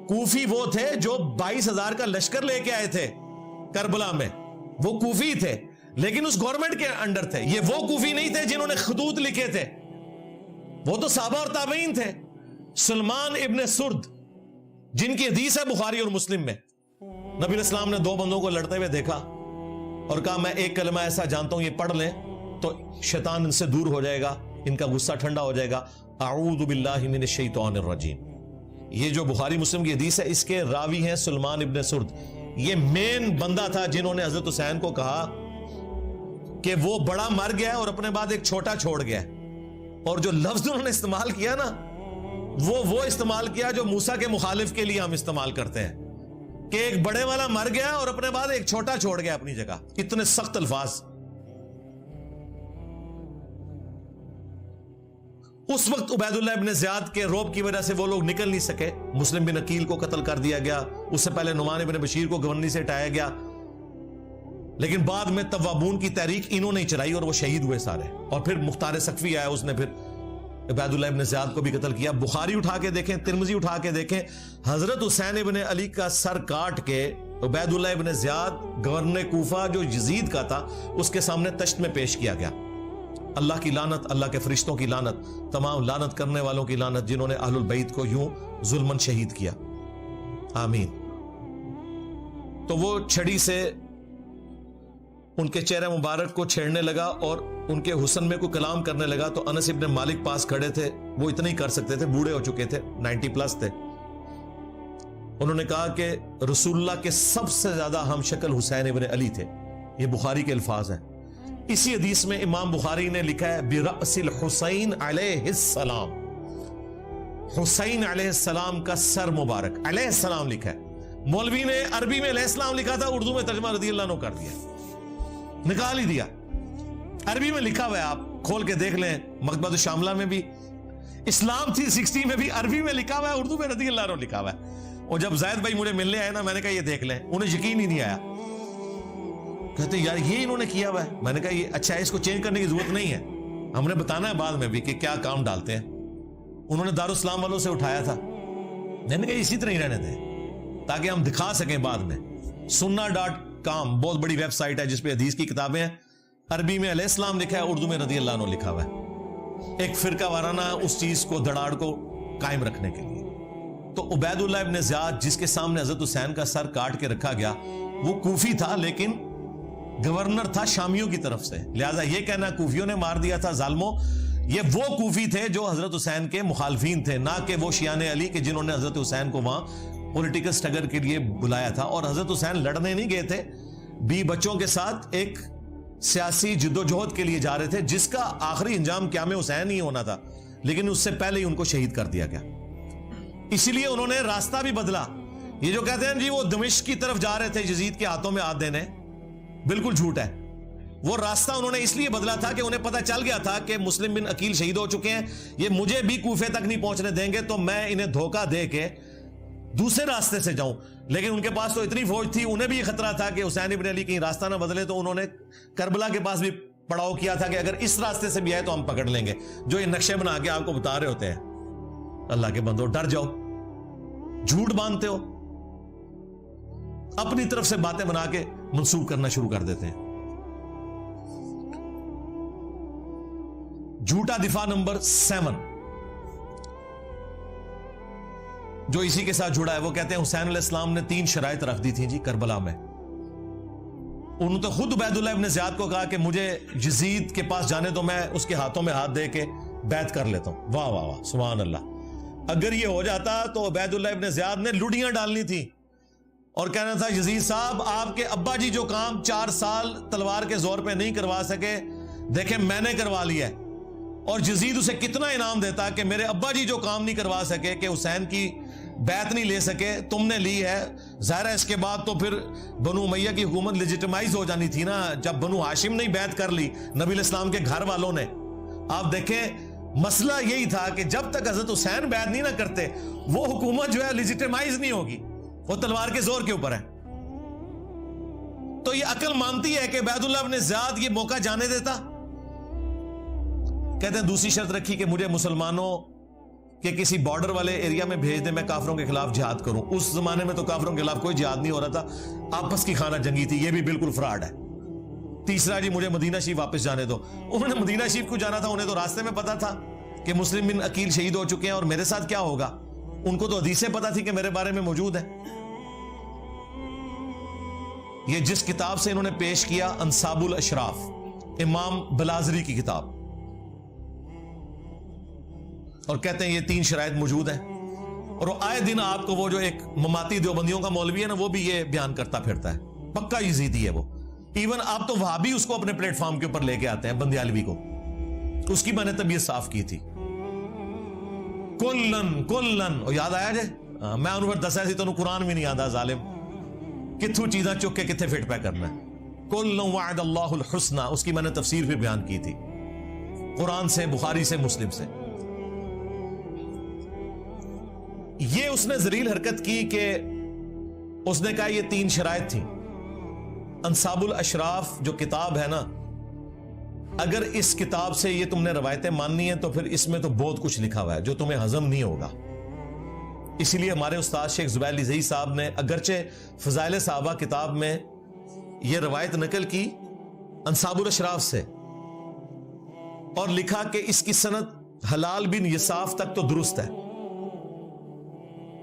کوفی وہ تھے جو 22,000 کا لشکر لے کے آئے تھے کربلا میں, وہ کوفی تھے لیکن اس گورنمنٹ کے انڈر تھے. یہ وہ کوفی نہیں تھے جنہوں نے خطوط لکھے تھے, وہ تو صحابہ اور تابعین تھے. سلمان ابن سرد جن کی حدیث ہے بخاری اور مسلم میں, نبی علیہ السلام نے 2 بندوں کو لڑتے ہوئے دیکھا اور کہا میں ایک کلمہ ایسا جانتا ہوں یہ پڑھ لیں تو شیطان ان سے دور ہو جائے گا, ان کا غصہ ٹھنڈا ہو جائے گا, اعوذ باللہ من الشیطان الرجیم. یہ جو بخاری مسلم کی حدیث ہے اس کے راوی ہیں سلمان ابن سرد. یہ مین بندہ تھا جنہوں نے حضرت حسین کو کہا کہ وہ بڑا مر گیا اور اپنے بعد ایک چھوٹا چھوڑ گیا, اور جو لفظ انہوں نے استعمال کیا نا وہ استعمال کیا جو موسیٰ کے مخالف کے لیے ہم استعمال کرتے ہیں کہ ایک بڑے والا مر گیا اور اپنے بعد ایک چھوٹا چھوڑ گیا اپنی جگہ. اتنے سخت الفاظ اس وقت عبید اللہ ابن زیاد کے روب کی وجہ سے وہ لوگ نکل نہیں سکے. مسلم بن عقیل کو قتل کر دیا گیا, اس سے پہلے نعمان بن بشیر کو گورنری سے ہٹایا گیا, لیکن بعد میں توابون کی تحریک انہوں نے چلائی اور وہ شہید ہوئے سارے. اور پھر مختار سقفی آیا, اس نے پھر عبید اللہ ابن زیاد کو بھی قتل کیا. بخاری اٹھا کے دیکھیں, ترمذی اٹھا کے دیکھیں, حضرت حسین ابن علی کا سر کاٹ کے عبید اللہ ابن زیاد گورنر کوفہ جو یزید کا تھا اس کے سامنے تشت میں پیش کیا گیا. اللہ کی لعنت, اللہ کے فرشتوں کی لعنت, تمام لعنت کرنے والوں کی لعنت جنہوں نے اہل البیت کو یوں ظلمن شہید کیا. آمین. تو وہ چھڑی سے ان کے چہرے مبارک کو چھیڑنے لگا اور ان کے حسن میں کوئی کلام کرنے لگا. تو انس ابن مالک پاس کھڑے تھے, وہ اتنا ہی کر سکتے تھے, بوڑھے ہو چکے تھے, 90 پلس تھے. انہوں نے کہا کہ رسول اللہ کے سب سے زیادہ ہم شکل حسین ابن علی تھے. یہ بخاری کے الفاظ ہیں. اسی حدیث میں امام بخاری نے لکھا ہے برأس الحسین علیہ السلام, حسین علیہ السلام کا سر مبارک, علیہ السلام لکھا ہے. مولوی نے عربی میں علیہ السلام لکھا تھا, اردو میں ترجمہ رضی اللہ عنہ کر دیا, نکال ہی دیا. عربی میں لکھا ہوا ہے, آپ کھول کے دیکھ لیں, مکتبۃ الشاملہ میں بھی, اسلام 360 میں بھی عربی میں لکھا ہوا ہے, اردو میں رضی اللہ عنہ لکھا ہوا ہے. اور جب زید بھائی مجھے ملنے آئے نا, میں نے کہا یہ دیکھ لیں, انہیں یقین ہی نہیں آیا. کہتے یار یہ انہوں نے کیا ہوا ہے. میں نے کہا یہ اچھا ہے, اس کو چینج کرنے کی ضرورت نہیں ہے, ہم نے بتانا ہے بعد میں بھی کہ کیا کام ڈالتے ہیں. انہوں نے دارالاسلام والوں سے اٹھایا تھا, میں نے کہا اسی طرح ہی رہنے دیں تاکہ ہم دکھا سکیں بعد میں. sunna.com بہت بڑی ویب سائٹ ہے جس پہ حدیث کی کتابیں ہیں. عربی میں علیہ السلام لکھا ہے, اردو میں رضی اللہ عنہ لکھا ہوا ہے. ایک فرقہ وارانہ اس چیز کو دھڑاڑ کو قائم رکھنے کے لیے. تو عبید اللہ ابن زیاد جس کے سامنے حضرت حسین کا سر کاٹ کے رکھا گیا, وہ کوفی تھا لیکن گورنر تھا شامیوں کی طرف سے. لہذا یہ کہنا کوفیوں نے مار دیا تھا ظالموں, یہ وہ کوفی تھے جو حضرت حسین کے مخالفین تھے, نہ کہ وہ شیعان علی کے جنہوں نے حضرت حسین کو وہاں پولیٹیکل سٹرگل کے لیے بلایا تھا. اور حضرت حسین لڑنے نہیں گئے تھے, بی بچوں کے ساتھ ایک سیاسی جدوجہد کے لیے جا رہے تھے جس کا آخری انجام قیام حسین ہی ہونا تھا, لیکن اس سے پہلے ہی ان کو شہید کر دیا گیا. اسی لیے انہوں نے راستہ بھی بدلا. یہ جو کہتے ہیں جی وہ دمشق کی طرف جا رہے تھے یزید کے ہاتھوں میں ہاتھ دینے, بالکل جھوٹ ہے. وہ راستہ انہوں نے اس لیے بدلا تھا کہ انہیں پتہ چل گیا تھا کہ مسلم بن عقیل شہید ہو چکے ہیں, یہ مجھے بھی کوفے تک نہیں پہنچنے دیں گے, تو میں انہیں دھوکہ دے کے دوسرے راستے سے جاؤں. لیکن ان کے پاس تو اتنی فوج تھی, انہیں بھی یہ خطرہ تھا کہ حسین ابن علی کہیں راستہ نہ بدلے, تو انہوں نے کربلا کے پاس بھی پڑاؤ کیا تھا کہ اگر اس راستے سے بھی آئے تو ہم پکڑ لیں گے, جو یہ نقشے بنا کے آپ کو بتا رہے ہوتے ہیں. اللہ کے بندو ڈر جاؤ, جھوٹ باندھتے ہو, اپنی طرف سے باتیں بنا کے منسوب کرنا شروع کر دیتے ہیں. جھوٹا دفاع نمبر 7 جو اسی کے ساتھ جڑا ہے, وہ کہتے ہیں حسین علیہ السلام نے 3 شرائط رکھ دی تھیں جی کربلا میں. انہوں نے تو خود عبید اللہ ابن زیاد کو کہا کہ مجھے یزید کے پاس جانے تو میں اس کے ہاتھوں میں ہاتھ دے کے بیعت کر لیتا ہوں. واہ واہ واہ سبحان اللہ. اگر یہ ہو جاتا تو عبید اللہ ابن زیاد نے لڑیاں ڈالنی تھی اور کہنا تھا یزید صاحب آپ کے ابا جی جو کام 4 سال تلوار کے زور پہ نہیں کروا سکے, دیکھیں میں نے کروا لیا ہے. اور یزید اسے کتنا انعام دیتا کہ میرے ابا جی جو کام نہیں کروا سکے, کہ حسین کی بیعت نہیں لے سکے, تم نے لی ہے. ظاہر ہے اس کے بعد تو پھر بنو امیہ کی حکومت لیجیٹمائز ہو جانی تھی نا, جب بنو ہاشم نے بیعت کر لی نبی علیہ السلام کے گھر والوں نے. آپ دیکھیں مسئلہ یہی تھا کہ جب تک حضرت حسین بیعت نہیں نہ کرتے وہ حکومت جو ہے لیجیٹمائز نہیں ہوگی, وہ تلوار کے زور کے اوپر ہے. تو یہ عقل مانتی ہے کہ عبید اللہ ابن زیاد یہ موقع جانے دیتا. کہتے ہیں دوسری شرط رکھی کہ مجھے مسلمانوں کے کسی بارڈر والے ایریا میں بھیج دیں, میں کافروں کے خلاف جہاد کروں. اس زمانے میں تو کافروں کے خلاف کوئی جہاد نہیں ہو رہا تھا, آپس کی خانہ جنگی تھی, یہ بھی بالکل فراڈ ہے. تیسرا جی مجھے مدینہ شریف واپس جانے دو. انہوں نے مدینہ شریف کو جانا تھا, انہیں تو راستے میں پتا تھا کہ مسلم بن عقیل شہید ہو چکے ہیں اور میرے ساتھ کیا ہوگا. ان کو تو حدیثیں پتا تھی کہ میرے بارے میں موجود ہے. یہ جس کتاب سے انہوں نے پیش کیا انصاب الاشراف, امام بلازری کی کتاب, اور کہتے ہیں یہ 3 شرائط موجود ہیں. اور وہ آئے دن آپ کو وہ جو ایک مماتی دیوبندیوں کا مولوی ہے نا, وہ بھی یہ بیان کرتا پھرتا ہے, پکا یزیدی ہے وہ. ایون آپ تو وہابی اس کو اپنے پلیٹ فارم کے اوپر لے کے آتے ہیں, بندیالوی کو, اس کی میں نے طبیعت صاف کی تھی. کلن یاد آیا جے, میں انہوں پر دسیا سی تو قرآن بھی نہیں آتا ظالم, کتھو چیزاں چک کے کتھے فٹ پہ کرنا ہے. کلن وعد اللہ الحسنہ, اس کی میں نے تفسیر بھی بیان کی تھی, قرآن سے, بخاری سے, مسلم سے. یہ اس نے ذلیل حرکت کی کہ اس نے کہا یہ 3 شرائط تھیں. انصاب الاشراف جو کتاب ہے نا، اگر اس کتاب سے یہ تم نے روایتیں ماننی ہیں تو پھر اس میں تو بہت کچھ لکھا ہوا ہے جو تمہیں ہضم نہیں ہوگا. اسی لیے ہمارے استاد شیخ زبیر علی زئی صاحب نے اگرچہ فضائل صحابہ کتاب میں یہ روایت نقل کی انصاب الاشراف سے، اور لکھا کہ اس کی سند حلال بن یساف تک تو درست ہے،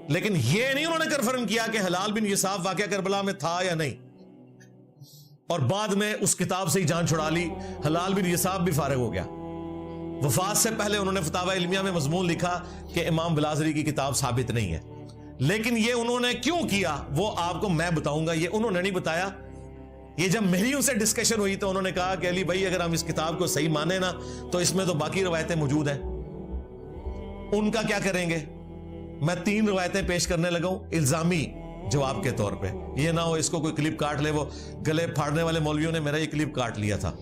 لیکن یہ نہیں انہوں نے کنفرم کیا کہ حلال بن یساف واقعہ کربلا میں تھا یا نہیں، اور بعد میں اس کتاب سے ہی جان چھڑا لی. حلال بن یساف بھی فارغ ہو گیا. وفات سے پہلے انہوں نے فتاوی علمیہ میں مضمون لکھا کہ امام بلازری کی کتاب ثابت نہیں ہے. لیکن یہ انہوں نے کیوں کیا وہ آپ کو میں بتاؤں گا، یہ انہوں نے نہیں بتایا. یہ جب میری ان سے ڈسکشن ہوئی تو انہوں نے کہا کہ علی بھائی اگر ہم اس کتاب کو صحیح مانیں نا تو اس میں تو باقی روایتیں موجود ہیں، ان کا کیا کریں گے. میں 3 روایتیں پیش کرنے لگا ہوں الزامی جواب کے طور پہ. یہ نہ ہو اس کو کوئی کلپ کاٹ لے، وہ گلے پھاڑنے والے مولویوں نے میرا یہ کلپ کاٹ لیا تھا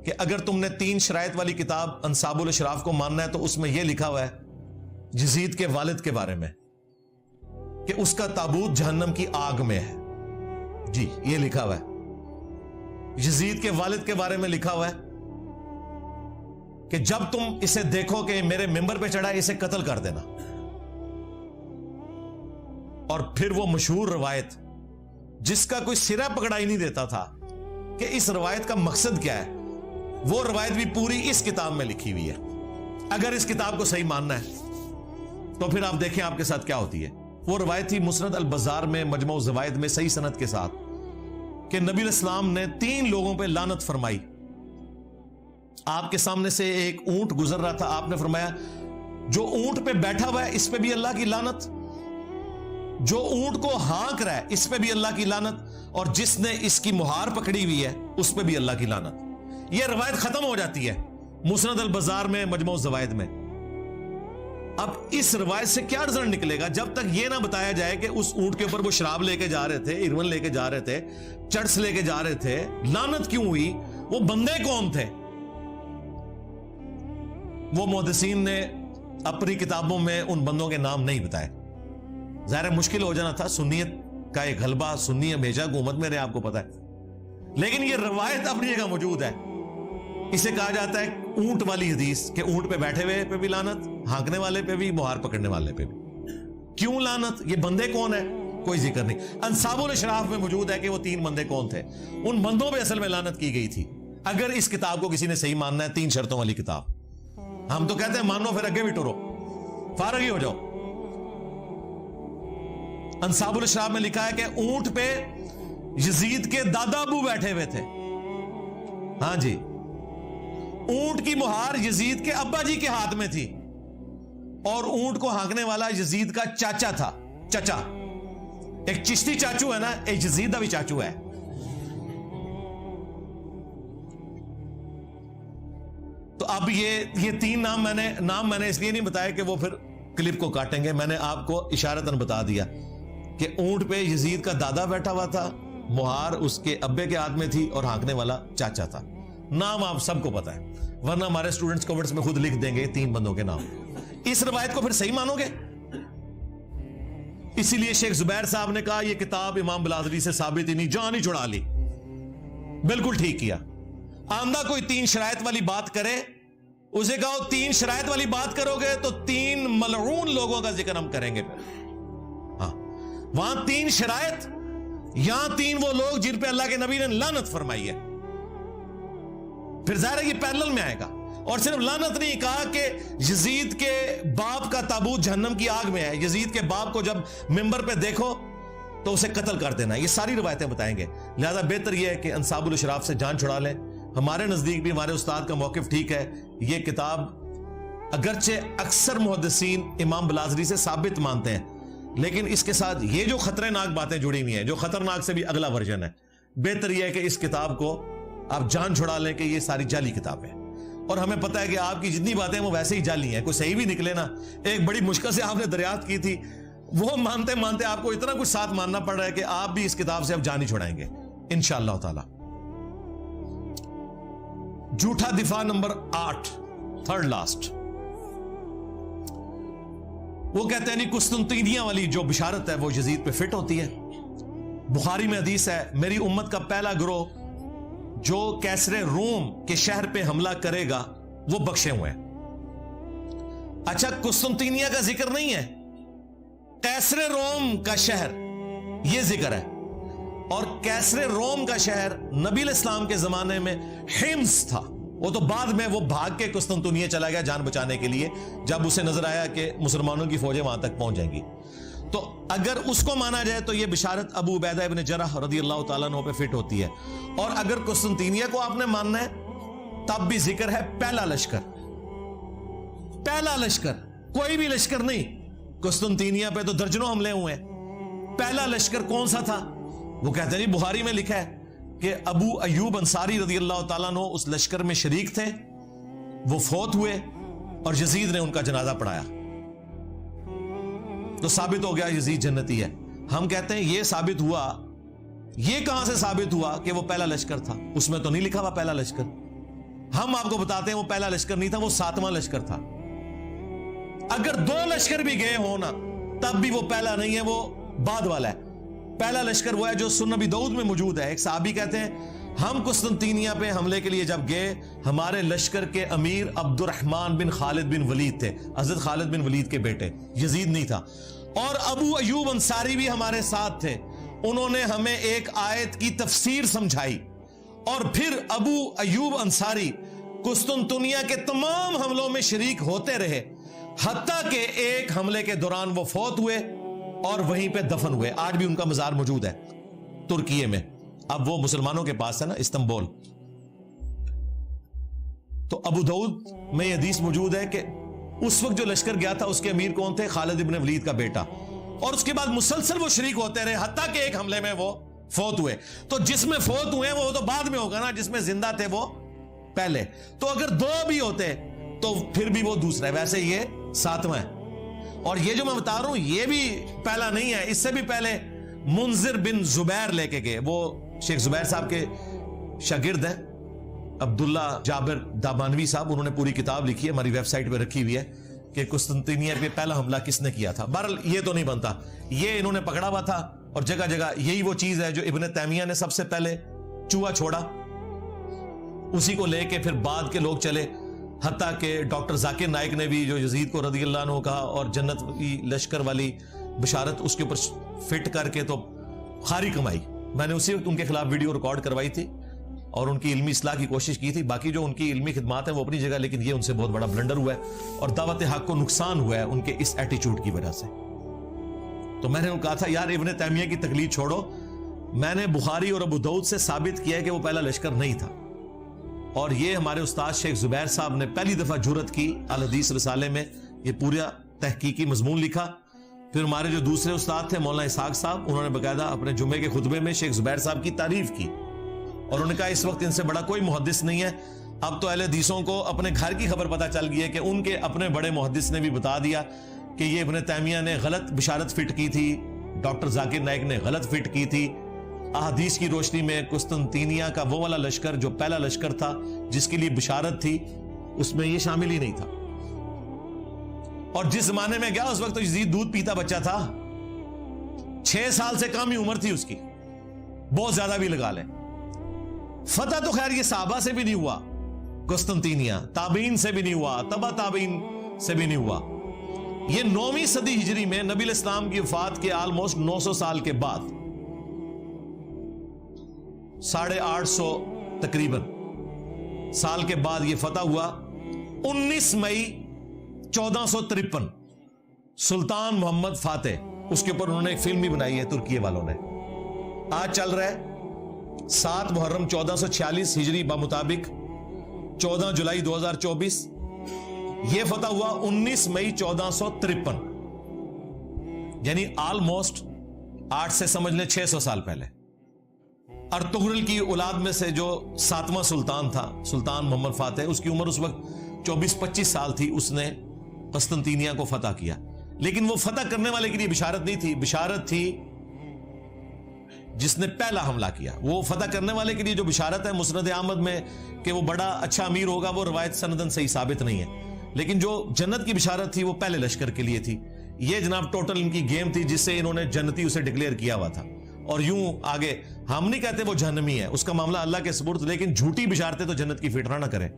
کہ اگر تم نے 3 شرائط والی کتاب انصاب الاشراف کو ماننا ہے تو اس میں یہ لکھا ہوا ہے یزید کے والد کے بارے میں کہ اس کا تابوت جہنم کی آگ میں ہے. جی یہ لکھا ہوا ہے یزید کے والد کے بارے میں، لکھا ہوا ہے کہ جب تم اسے دیکھو کہ میرے ممبر پہ چڑھا ہے اسے قتل کر دینا. اور پھر وہ مشہور روایت جس کا کوئی سرا پکڑا ہی نہیں دیتا تھا کہ اس روایت کا مقصد کیا ہے، وہ روایت بھی پوری اس کتاب میں لکھی ہوئی ہے. اگر اس کتاب کو صحیح ماننا ہے تو پھر آپ دیکھیں آپ کے ساتھ کیا ہوتی ہے. وہ روایت تھی مسند البزار میں مجموع الزوائد میں صحیح سند کے ساتھ کہ نبی علیہ السلام نے 3 لوگوں پہ لعنت فرمائی. آپ کے سامنے سے ایک اونٹ گزر رہا تھا، آپ نے فرمایا جو اونٹ پہ بیٹھا ہوا ہے اس پہ بھی اللہ کی لعنت، جو اونٹ کو ہانک رہا ہے اس پہ بھی اللہ کی لعنت، اور جس نے اس کی مہار پکڑی ہوئی ہے اس پہ بھی اللہ کی لعنت. یہ روایت ختم ہو جاتی ہے مسند البزار میں مجموع الزوائد میں. اب اس روایت سے کیا رزلٹ نکلے گا جب تک یہ نہ بتایا جائے کہ اس اونٹ کے اوپر وہ شراب لے کے جا رہے تھے، ایرون لے کے جا رہے تھے، چرس لے کے جا رہے تھے، لعنت کیوں ہوئی، وہ بندے کون تھے. وہ محدثین نے اپنی کتابوں میں ان بندوں کے نام نہیں بتائے. ظاہر مشکل ہو جانا تھا، سنیت کا ایک غلبہ، سنی ہمیشہ حکومت میں رہے آپ کو پتا ہے، لیکن یہ روایت اپنی جگہ موجود ہے. اسے کہا جاتا ہے اونٹ والی حدیث کہ اونٹ پہ بیٹھے ہوئے پہ بھی لعنت، ہانکنے والے پہ بھی، مہار پکڑنے والے پہ بھی. کیوں لعنت؟ یہ بندے کون ہیں کوئی ذکر نہیں. انصاب الاشراف میں موجود ہے کہ وہ 3 بندے کون تھے، ان بندوں پہ اصل میں لعنت کی گئی تھی. اگر اس کتاب کو کسی نے صحیح ماننا ہے 3 شرطوں والی کتاب. ہم تو کہتے ہیں مانو پھر اگے بھی ٹرو، فارغ ہی ہو جاؤ. انصاب الاشراف میں لکھا ہے کہ اونٹ پہ یزید کے دادا ابو بیٹھے ہوئے تھے. ہاں جی، اونٹ کی مہار یزید کے ابا جی کے ہاتھ میں تھی، اور اونٹ کو ہانکنے والا یزید کا چاچا تھا. چچا، ایک چشتی چاچو ہے نا، ایک یزید کا بھی چاچو ہے. تو اب یہ 3 نام میں نے اس لیے نہیں بتایا کہ وہ پھر کلپ کو کاٹیں گے. میں نے آپ کو اشارتاً بتا دیا کہ اونٹ پہ یزید کا دادا بیٹھا ہوا تھا، مہار اس کے ابے کے ہاتھ میں تھی، اور ہانکنے والا چاچا تھا. نام آپ سب کو پتا ہے، ورنہ ہمارے سٹوڈنٹس کمنٹس میں خود لکھ دیں گے 3 بندوں کے نام. اس روایت کو پھر صحیح مانو گے؟ اسی لیے شیخ زبیر صاحب نے کہا یہ کتاب امام بلازری سے ثابت ہی نہیں، جان ہی چھڑا لی. بالکل ٹھیک کیا. آندہ کوئی 3 شرائط والی بات کرے، اسے کہو 3 شرائط والی بات کرو گے تو 3 ملعون لوگوں کا ذکر ہم کریں گے. ہاں، وہاں 3 شرائط، یہاں 3 وہ لوگ جن پہ اللہ کے نبی نے لعنت فرمائی ہے. پھر ظاہر ہے یہ پیرلل میں آئے گا. اور صرف لعنت نہیں کہا کہ یزید کے باپ کا تابوت جہنم کی آگ میں ہے، یزید کے باپ کو جب ممبر پہ دیکھو تو اسے قتل کر دینا. یہ ساری روایتیں بتائیں گے. لہذا بہتر یہ ہے کہ انصاب الاشراف سے جان چھڑا لیں. ہمارے نزدیک بھی ہمارے استاد کا موقف ٹھیک ہے. یہ کتاب اگرچہ اکثر محدثین امام بلازری سے ثابت مانتے ہیں، لیکن اس کے ساتھ یہ جو خطرناک باتیں جڑی ہوئی ہیں، جو خطرناک سے بھی اگلا ورژن ہے، بہتر یہ ہے کہ اس کتاب کو آپ جان چھڑا لیں کہ یہ ساری جعلی کتاب ہے. اور ہمیں پتہ ہے کہ آپ کی جتنی باتیں وہ ویسے ہی جعلی ہیں، کوئی صحیح بھی نکلے نا. ایک بڑی مشکل سے آپ نے دریافت کی تھی، وہ مانتے مانتے آپ کو اتنا کچھ ساتھ ماننا پڑ رہا ہے کہ آپ بھی اس کتاب سے اب جان ہی چھڑائیں گے انشاءاللہ تعالی. جھوٹا دفاع نمبر 8، تھرڈ لاسٹ. وہ کہتے ہیں نہیں قسطنطینیہ والی جو بشارت ہے وہ یزید پہ فٹ ہوتی ہے. بخاری میں حدیث ہے میری امت کا پہلا گروہ جو کیسر روم کے شہر پہ حملہ کرے گا وہ بخشے ہوئے ہیں. اچھا قسطنطینیہ کا ذکر نہیں ہے, کیسر روم کا شہر یہ ذکر ہے. اور کیسر روم کا شہر نبی علیہ السلام کے زمانے میں حمص تھا. وہ تو بعد میں وہ بھاگ کے قسطنطنیہ چلا گیا جان بچانے کے لیے جب اسے نظر آیا کہ مسلمانوں کی فوجیں وہاں تک پہنچ جائیں گی. تو اگر اس کو مانا جائے تو یہ بشارت ابو عبیدہ ابن جرح رضی اللہ تعالیٰ عنہ پہ فٹ ہوتی ہے. اور اگر قسطنطینیہ کو آپ نے ماننا ہے تب بھی ذکر ہے پہلا لشکر. پہلا لشکر, کوئی بھی لشکر نہیں. قسطنطینیہ پہ تو درجنوں حملے ہوئے ہیں. پہلا لشکر کون سا تھا؟ وہ کہتے ہیں بخاری میں لکھا ہے کہ ابو ایوب انصاری رضی اللہ تعالیٰ عنہ اس لشکر میں شریک تھے, وہ فوت ہوئے اور یزید نے ان کا جنازہ پڑھایا. تو ثابت ہو گیا یزید جنتی ہے. ہم کہتے ہیں یہ ثابت ہوا, یہ کہاں سے ثابت ہوا کہ وہ پہلا لشکر تھا؟ اس میں تو نہیں لکھا ہوا پہلا لشکر. ہم آپ کو بتاتے ہیں وہ پہلا لشکر نہیں تھا, وہ 7واں لشکر تھا. اگر 2 لشکر بھی گئے ہو نا تب بھی وہ پہلا نہیں ہے, وہ بعد والا ہے. پہلا لشکر وہ ہے جو سنن ابی داؤد میں موجود ہے. ایک صحابی کہتے ہیں ہم قسطنطینیہ پہ حملے کے لیے جب گئے ہمارے لشکر کے امیر عبد الرحمن بن خالد بن ولید تھے, حضرت خالد بن ولید کے بیٹے, یزید نہیں تھا. اور ابو ایوب انصاری بھی ہمارے ساتھ تھے. انہوں نے ہمیں ایک آیت کی تفسیر سمجھائی اور پھر ابو ایوب انصاری قسطنطنیہ کے تمام حملوں میں شریک ہوتے رہے حتیٰ کہ ایک حملے کے دوران وہ فوت ہوئے اور وہیں پہ دفن ہوئے. آج بھی ان کا مزار موجود ہے ترکیے میں. اب وہ مسلمانوں کے پاس ہے نا, استنبول. تو ابو داؤد میں یہ حدیث موجود ہے کہ اس وقت جو لشکر گیا تھا اس کے امیر کون تھے؟ خالد ابن ولید کا بیٹا. اور اس کے بعد مسلسل وہ شریک ہوتے رہے حتیٰ کہ ایک حملے میں وہ فوت ہوئے. تو جس میں فوت ہوئے وہ تو بعد میں ہوگا نا, جس میں زندہ تھے وہ پہلے. تو اگر 2 بھی ہوتے تو پھر بھی وہ دوسرا ہے. ویسے یہ 7واں ہے. اور یہ جو میں بتا رہا ہوں یہ بھی پہلا نہیں ہے, اس سے بھی پہلے منذر بن زبیر لے کے گئے. وہ شیخ زبیر صاحب کے شاگرد ہیں, عبداللہ جابر دامانوی صاحب. انہوں نے پوری کتاب لکھی ہے, ہماری ویب سائٹ پہ رکھی ہوئی ہے کہ قسطنطنیہ پہ پہلا حملہ کس نے کیا تھا. بہرحال یہ تو نہیں بنتا, یہ انہوں نے پکڑا ہوا تھا. اور جگہ جگہ یہی وہ چیز ہے جو ابن تیمیہ نے سب سے پہلے چوہا چھوڑا, اسی کو لے کے پھر بعد کے لوگ چلے. حتیٰ کہ ڈاکٹر ذاکر نائک نے بھی جو یزید کو رضی اللہ عنہ کہا اور جنت کی لشکر والی بشارت اس کے اوپر فٹ کر کے تو خاری کمائی. میں نے اسی وقت ان کے خلاف ویڈیو ریکارڈ کروائی تھی اور ان کی علمی اصلاح کی کوشش کی تھی. باقی جو ان کی علمی خدمات ہیں وہ اپنی جگہ, لیکن یہ ان سے بہت بڑا بلنڈر ہوا ہے اور دعوت حق کو نقصان ہوا ہے ان کے اس ایٹیچیوڈ کی وجہ سے. تو میں نے ان کو کہا تھا یار ابن تیمیہ کی تقلید چھوڑو, میں نے بخاری اور ابو داؤد سے ثابت کیا ہے کہ وہ پہلا لشکر نہیں تھا. اور یہ ہمارے استاد شیخ زبیر صاحب نے پہلی دفعہ جرأت کی الحدیث رسالے میں, یہ پورا تحقیقی مضمون لکھا. پھر ہمارے جو دوسرے استاد تھے مولانا اسحاق صاحب, انہوں نے باقاعدہ اپنے جمعے کے خطبے میں شیخ زبیر صاحب کی تعریف کی اور انہوں نے کہا اس وقت ان سے بڑا کوئی محدث نہیں ہے. اب تو اہل حدیثوں کو اپنے گھر کی خبر پتہ چل گئی ہے کہ ان کے اپنے بڑے محدث نے بھی بتا دیا کہ یہ ابن تیمیہ نے غلط بشارت فٹ کی تھی, ڈاکٹر ذاکر نائک نے غلط فٹ کی تھی. احادیث کی روشنی میں قسطنطینیہ کا وہ والا لشکر جو پہلا لشکر تھا جس کے لیے بشارت تھی اس میں یہ شامل ہی نہیں تھا. اور جس زمانے میں گیا اس وقت تو یزید دودھ پیتا بچہ تھا, 6 سال سے کم ہی عمر تھی اس کی, بہت زیادہ بھی لگا لیں. فتح تو خیر یہ صحابہ سے بھی نہیں ہوا, قسطنطینیہ تابعین سے بھی نہیں ہوا, تبع تابعین سے بھی نہیں ہوا. یہ 9ویں صدی ہجری میں نبی علیہ السلام کی وفات کے آلموسٹ 900 سال کے بعد, 850 تقریباً سال کے بعد یہ فتح ہوا. 19 مئی 1453 سلطان محمد فاتح, اس کے اوپر انہوں نے ایک فلم بھی بنائی ہے ترکیے والوں نے. آج چل رہا ہے 7 محرم 1446 ہجری بمطابق 14 جولائی 2024. یہ فتح ہوا 19 مئی 1453, یعنی آلموسٹ 8 سے سمجھ لیں 600 سال پہلے. ارطغرل کی اولاد میں سے جو 7واں سلطان تھا, سلطان محمد فاتح, اس کی عمر اس وقت 24-25 سال تھی. اس نے قسطنطینیہ کو فتح کیا, لیکن وہ فتح کرنے والے کے لیے بشارت نہیں تھی, بشارت تھی جس نے پہلا حملہ کیا. وہ فتح کرنے والے کے لیے جو بشارت ہے مسند احمد میں کہ وہ بڑا اچھا امیر ہوگا, وہ روایت سندن صحیح ثابت نہیں ہے. لیکن جو جنت کی بشارت تھی وہ پہلے لشکر کے لیے تھی. یہ جناب ٹوٹل ان کی گیم تھی جس سے انہوں نے جنتی اسے ڈکلیئر کیا ہوا تھا. اور یوں آگے ہم نہیں کہتے وہ جہنمی ہے, اس کا معاملہ اللہ کے سپرد, لیکن جھوٹی بشارتیں تو جنت کی فٹرا نہ کریں.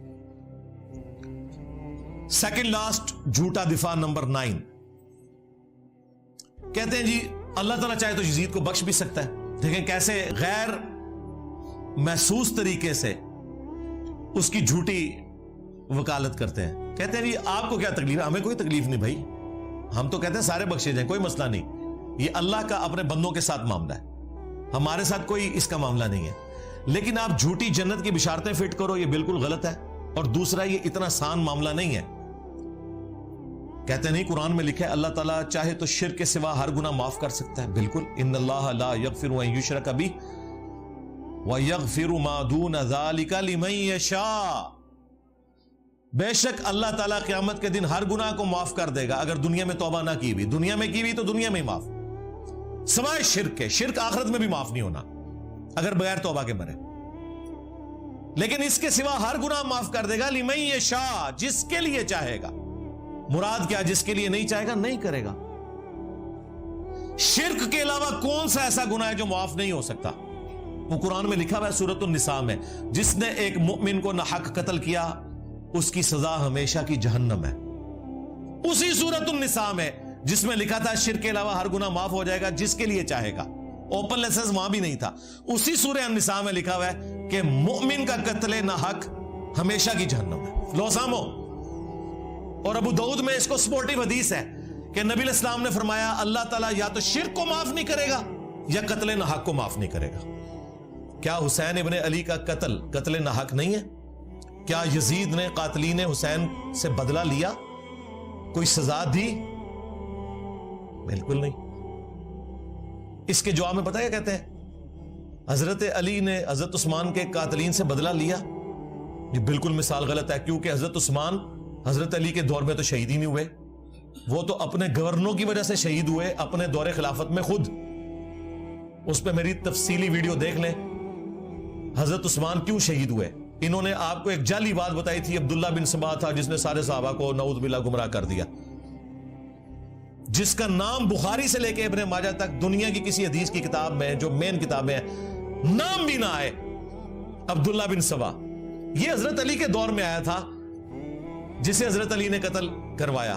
سیکنڈ لاسٹ جھوٹا دفاع نمبر 9, کہتے ہیں جی اللہ تعالیٰ چاہے تو یزید کو بخش بھی سکتا ہے. دیکھیں کیسے غیر محسوس طریقے سے اس کی جھوٹی وکالت کرتے ہیں. کہتے ہیں جی آپ کو کیا تکلیف ہے؟ ہمیں کوئی تکلیف نہیں بھائی, ہم تو کہتے ہیں سارے بخشے جائیں, کوئی مسئلہ نہیں. یہ اللہ کا اپنے بندوں کے ساتھ معاملہ ہے, ہمارے ساتھ کوئی اس کا معاملہ نہیں ہے. لیکن آپ جھوٹی جنت کی بشارتیں فٹ کرو, یہ بالکل غلط ہے. اور دوسرا یہ اتنا آسان معاملہ نہیں ہے. کہتے نہیں قرآن میں لکھا ہے اللہ تعالیٰ چاہے تو شرک کے سوا ہر گناہ معاف کر سکتا ہے. بالکل, ان اللہ لا یغفر ان یشرک بہ ویغفر ما دون ذلک لمن یشاء. بے شک اللہ تعالیٰ قیامت کے دن ہر گناہ کو معاف کر دے گا اگر دنیا میں توبہ نہ کی ہوئی. دنیا میں کی ہوئی تو دنیا میں ہی معاف, سوائے شرک کے. شرک آخرت میں بھی معاف نہیں ہونا اگر بغیر توبہ کے مرے. لیکن اس کے سوا ہر گناہ معاف کر دے گا لمن یشاء, جس کے لیے چاہے گا. مراد کیا؟ جس کے لیے نہیں چاہے گا نہیں کرے گا. شرک کے علاوہ کون سا ایسا گناہ ہے جو معاف نہیں ہو سکتا؟ وہ قرآن میں لکھا ہوا ہے سورۃ النساء میں, جس نے ایک مؤمن کو ناحق قتل کیا اس کی سزا ہمیشہ کی جہنم ہے. اسی سورۃ النساء میں جس میں لکھا تھا شرک کے علاوہ ہر گناہ معاف ہو جائے گا جس کے لیے چاہے گا, اوپن لائسنس وہاں بھی نہیں تھا. اسی سورہ النساء میں لکھا ہوا ہے کہ مؤمن کا قتل ناحق ہمیشہ کی جہنم ہے. لو سامو. اور ابو داؤد میں اس کو سپورٹیو حدیث ہے کہ نبی علیہ السلام نے فرمایا اللہ تعالیٰ یا تو شرک کو معاف نہیں کرے گا یا قتل ناحق کو معاف نہیں کرے گا. کیا حسین ابن علی کا قتل ناحق نہیں ہے؟ کیا یزید نے قاتلین حسین سے بدلہ لیا, کوئی سزا دی؟ بالکل نہیں. اس کے جواب میں پتہ کیا کہتے ہیں؟ حضرت علی نے حضرت عثمان کے قاتلین سے بدلہ لیا. یہ بالکل مثال غلط ہے, کیونکہ حضرت عثمان حضرت علی کے دور میں تو شہید ہی نہیں ہوئے, وہ تو اپنے گورنروں کی وجہ سے شہید ہوئے اپنے دور خلافت میں خود. اس پہ میری تفصیلی ویڈیو دیکھ لیں حضرت عثمان کیوں شہید ہوئے. انہوں نے آپ کو ایک جعلی بات بتائی تھی, عبداللہ بن سبا تھا جس نے سارے صحابہ کو نعوذ باللہ گمراہ کر دیا, جس کا نام بخاری سے لے کے ابن ماجہ تک دنیا کی کسی حدیث کی کتاب میں جو مین کتابیں ہیں نام بھی نہ آئے. عبداللہ بن سبا یہ حضرت علی کے دور میں آیا تھا جسے حضرت علی نے قتل کروایا.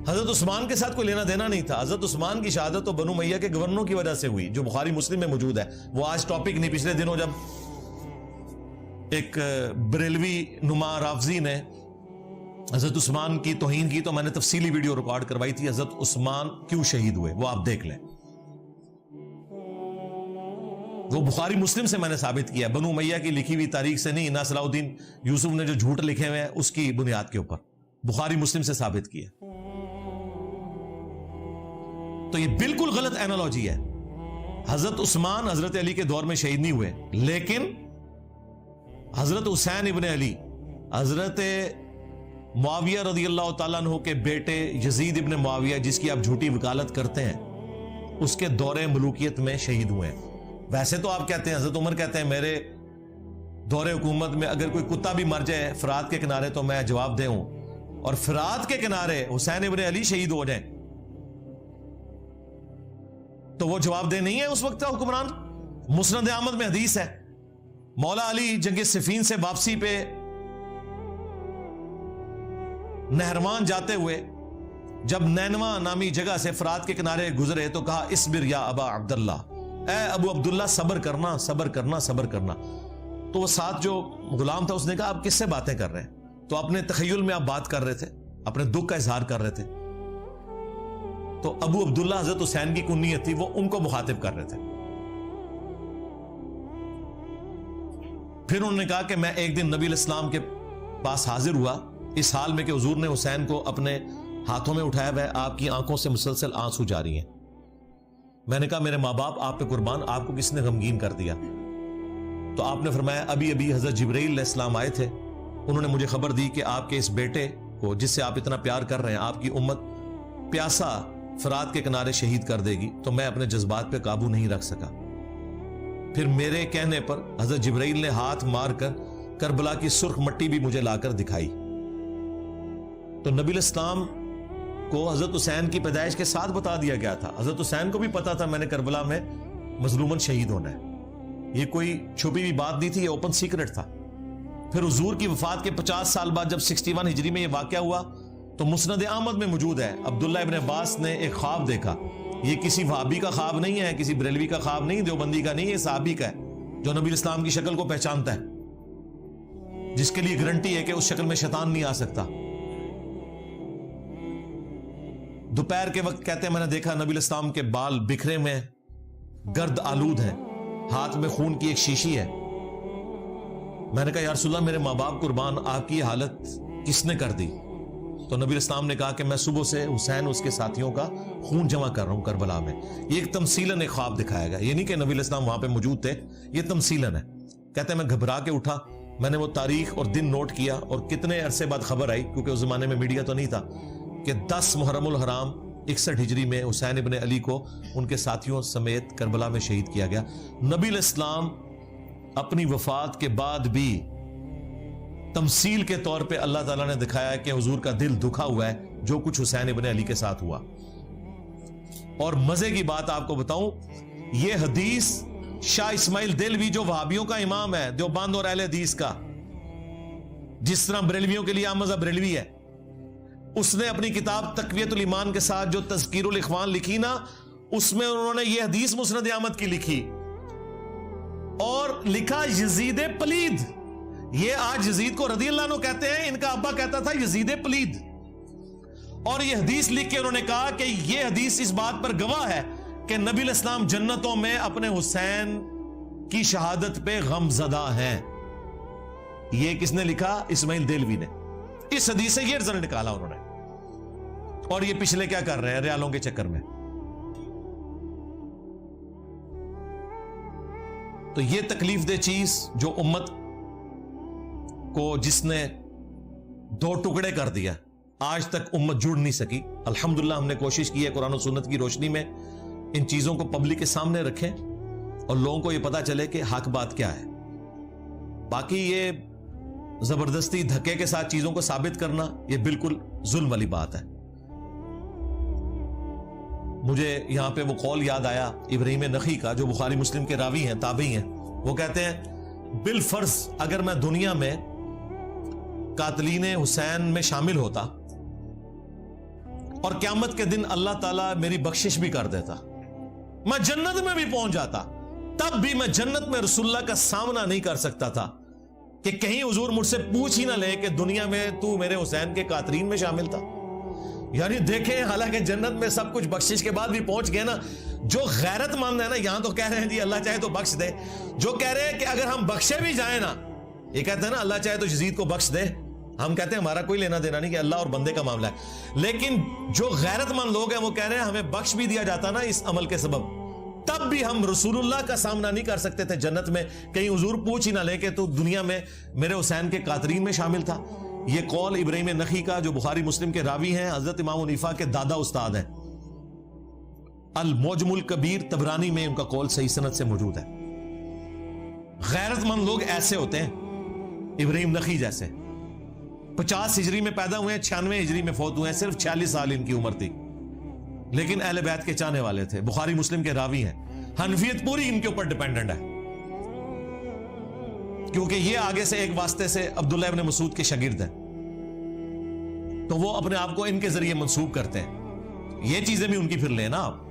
حضرت عثمان کے ساتھ کوئی لینا دینا نہیں تھا. حضرت عثمان کی شہادت تو بنو امیہ کے گورنروں کی وجہ سے ہوئی, جو بخاری مسلم میں موجود ہے. وہ آج ٹاپک نہیں, پچھلے دنوں جب ایک بریلوی نما رافضی نے حضرت عثمان کی توہین کی تو میں نے تفصیلی ویڈیو ریکارڈ کروائی تھی حضرت عثمان کیوں شہید ہوئے, وہ آپ دیکھ لیں. وہ بخاری مسلم سے میں نے ثابت کیا, بنو امیہ کی لکھی ہوئی تاریخ سے نہیں, نہ صلاح الدین یوسف نے جو جھوٹ لکھے ہوئے ہیں اس کی بنیاد کے اوپر, بخاری مسلم سے ثابت کیا. تو یہ بالکل غلط اینالوجی ہے. حضرت عثمان حضرت علی کے دور میں شہید نہیں ہوئے, لیکن حضرت حسین ابن علی حضرت معاویہ رضی اللہ تعالیٰ عنہ کے بیٹے یزید ابن معاویہ جس کی آپ جھوٹی وکالت کرتے ہیں اس کے دور ملوکیت میں شہید ہوئے ہیں. ویسے تو آپ کہتے ہیں, حضرت عمر کہتے ہیں میرے دور حکومت میں اگر کوئی کتا بھی مر جائے فرات کے کنارے تو میں جواب دے ہوں, اور فرات کے کنارے حسین ابن علی شہید ہو جائیں تو وہ جواب دہ نہیں ہے اس وقت کا حکمران. مسند احمد میں حدیث ہے مولا علی جنگ صفین سے واپسی پہ نہروان جاتے ہوئے جب نینوا نامی جگہ سے فرات کے کنارے گزرے تو کہا اصبر یا ابا عبداللہ, اے ابو عبداللہ صبر کرنا صبر کرنا صبر کرنا. تو وہ ساتھ جو غلام تھا اس نے کہا آپ کس سے باتیں کر رہے ہیں؟ تو اپنے تخیل میں آپ بات کر رہے تھے, اپنے دکھ کا اظہار کر رہے تھے. تو ابو عبداللہ حضرت حسین کی کنیت تھی, وہ ان کو مخاطب کر رہے تھے. پھر انہوں نے کہا کہ میں ایک دن نبی علیہ السلام کے پاس حاضر ہوا اس حال میں کہ حضور نے حسین کو اپنے ہاتھوں میں اٹھایا ہوا ہے, آپ کی آنکھوں سے مسلسل آنسو جاری ہیں. میں نے کہا میرے ماں باپ آپ پہ قربان, آپ کو کس نے غمگین کر دیا؟ تو آپ نے فرمایا ابھی ابھی حضرت جبرائیل علیہ السلام آئے تھے, انہوں نے مجھے خبر دی کہ آپ کے اس بیٹے کو جس سے آپ اتنا پیار کر رہے ہیں آپ کی امت پیاسا فرات کے کنارے شہید کر دے گی. تو میں اپنے جذبات پہ قابو نہیں رکھ سکا. پھر میرے کہنے پر حضرت جبرائیل نے ہاتھ مار کر کربلا کی سرخ مٹی بھی مجھے لا کر دکھائی. تو نبی علیہ السلام کو حضرت حسین کی پیدائش کے ساتھ بتا دیا گیا تھا. حضرت حسین کو بھی پتا تھا میں نے کربلا میں مظلوماً شہید ہونا ہے. یہ کوئی چھپی ہوئی بات نہیں تھی, یہ اوپن سیکرٹ تھا. پھر حضور کی وفات کے 50 سال بعد جب 61 ہجری میں یہ واقعہ ہوا تو مسند احمد میں موجود ہے, عبداللہ ابن عباس نے ایک خواب دیکھا. یہ کسی وہابی کا خواب نہیں ہے, کسی بریلوی کا خواب نہیں, دیوبندی کا نہیں, یہ صحابی کا ہے جو نبی اسلام کی شکل کو پہچانتا ہے, جس کے لیے گارنٹی ہے کہ اس شکل میں شیطان نہیں آ سکتا. دوپہر کے وقت کہتے ہیں میں نے دیکھا نبی اسلام کے بال بکھرے میں گرد آلود ہیں, ہاتھ میں خون کی ایک شیشی ہے. میں نے کہا یا رسول اللہ میرے ماں باپ قربان, آپ کی یہ حالت کس نے کر دی؟ تو نبی اسلام نے کہا کہ میں صبح سے حسین اس کے ساتھیوں کا خون جمع کر رہا ہوں کربلا میں. یہ ایک تمثیلاً ایک خواب دکھایا گیا, یہ نہیں کہ نبی اسلام وہاں پہ موجود تھے, یہ تمثیلاً ہے. کہتے ہیں میں گھبرا کے اٹھا, میں نے وہ تاریخ اور دن نوٹ کیا اور کتنے عرصے بعد خبر آئی, کیونکہ اس زمانے میں میڈیا تو نہیں تھا, کہ 10 محرم الحرام 61 ہجری میں حسین ابن علی کو ان کے ساتھیوں سمیت کربلا میں شہید کیا گیا. نبی الاسلام اپنی وفات کے بعد بھی تمثیل کے طور پہ اللہ تعالیٰ نے دکھایا کہ حضور کا دل دکھا ہوا ہے جو کچھ حسین ابن علی کے ساتھ ہوا. اور مزے کی بات آپ کو بتاؤں, یہ حدیث شاہ اسماعیل دہلوی جو وہابیوں کا امام ہے, دیوبند اور اہل حدیث کا, جس طرح بریلویوں کے لیے عام مذہب بریلوی ہے, اس نے اپنی کتاب تقویت الایمان کے ساتھ جو تذکیر الاخوان لکھی نا, اس میں انہوں نے یہ حدیث مسند احمد کی لکھی اور لکھا یزید پلید. یہ آج یزید کو رضی اللہ عنہ کہتے ہیں, ان کا ابا کہتا تھا یزید پلید. اور یہ حدیث لکھ کے انہوں نے کہا کہ یہ حدیث اس بات پر گواہ ہے کہ نبی الاسلام جنتوں میں اپنے حسین کی شہادت پہ غم زدہ ہیں. یہ کس نے لکھا؟ اسماعیل دہلوی نے. اس حدیث سے یہ رزلٹ نکالا انہوں نے, اور یہ پچھلے کیا کر رہے ہیں ریالوں کے چکر میں. تو یہ تکلیف دہ چیز جو امت کو جس نے 2 ٹکڑے کر دیا, آج تک امت جڑ نہیں سکی. الحمدللہ ہم نے کوشش کی ہے قرآن و سنت کی روشنی میں ان چیزوں کو پبلک کے سامنے رکھیں اور لوگوں کو یہ پتا چلے کہ حق بات کیا ہے. باقی یہ زبردستی دھکے کے ساتھ چیزوں کو ثابت کرنا یہ بالکل ظلم والی بات ہے. مجھے یہاں پہ وہ قول یاد آیا ابراہیم نخعی کا, جو بخاری مسلم کے راوی ہیں, تابعی ہیں. وہ کہتے ہیں بالفرض اگر میں دنیا میں قاتلین حسین میں شامل ہوتا اور قیامت کے دن اللہ تعالیٰ میری بخشش بھی کر دیتا, میں جنت میں بھی پہنچ جاتا, تب بھی میں جنت میں رسول اللہ کا سامنا نہیں کر سکتا تھا کہ کہیں حضور مجھ سے پوچھ ہی نہ لے کہ دنیا میں تو میرے حسین کے قاتلین میں شامل تھا. یعنی دیکھیں, حالانکہ جنت میں سب کچھ بخشش کے بعد بھی پہنچ گئے نا. جو غیرت مند ہے نا, یہاں تو کہہ رہے ہیں جی اللہ چاہے تو بخش دے, جو کہہ رہے ہیں کہ اگر ہم بخشے بھی جائیں نا, یہ کہتے ہیں نا اللہ چاہے تو یزید کو بخش دے, ہم کہتے ہیں ہمارا کوئی لینا دینا نہیں کہ اللہ اور بندے کا معاملہ ہے. لیکن جو غیرت مند لوگ ہیں وہ کہہ رہے ہیں ہمیں بخش بھی دیا جاتا نا اس عمل کے سبب, تب بھی ہم رسول اللہ کا سامنا نہیں کر سکتے تھے جنت میں, کہیں حضور پوچھ ہی نہ لے کہ تو دنیا میں میرے حسین کے قاتلین میں شامل تھا. یہ قول ابراہیم نخعی کا, جو بخاری مسلم کے راوی ہیں, حضرت امام حنیفہ کے دادا استاد ہیں. المعجم الکبیر طبرانی میں ان کا قول صحیح سند سے موجود ہے. غیرت مند لوگ ایسے ہوتے ہیں, ابراہیم نخعی جیسے. 50 ہجری میں پیدا ہوئے ہیں, 96 ہجری میں فوت ہوئے ہیں, صرف 46 سال ان کی عمر تھی, لیکن اہل بیت کے چاہنے والے تھے, بخاری مسلم کے راوی ہیں. حنفیت پوری ان کے اوپر ڈیپینڈنٹ ہے, کیونکہ یہ آگے سے ایک واسطے سے عبداللہ ابن مسعود کے شاگرد ہیں, تو وہ اپنے آپ کو ان کے ذریعے منسوب کرتے ہیں. یہ چیزیں بھی ان کی پھر لیں نا آپ.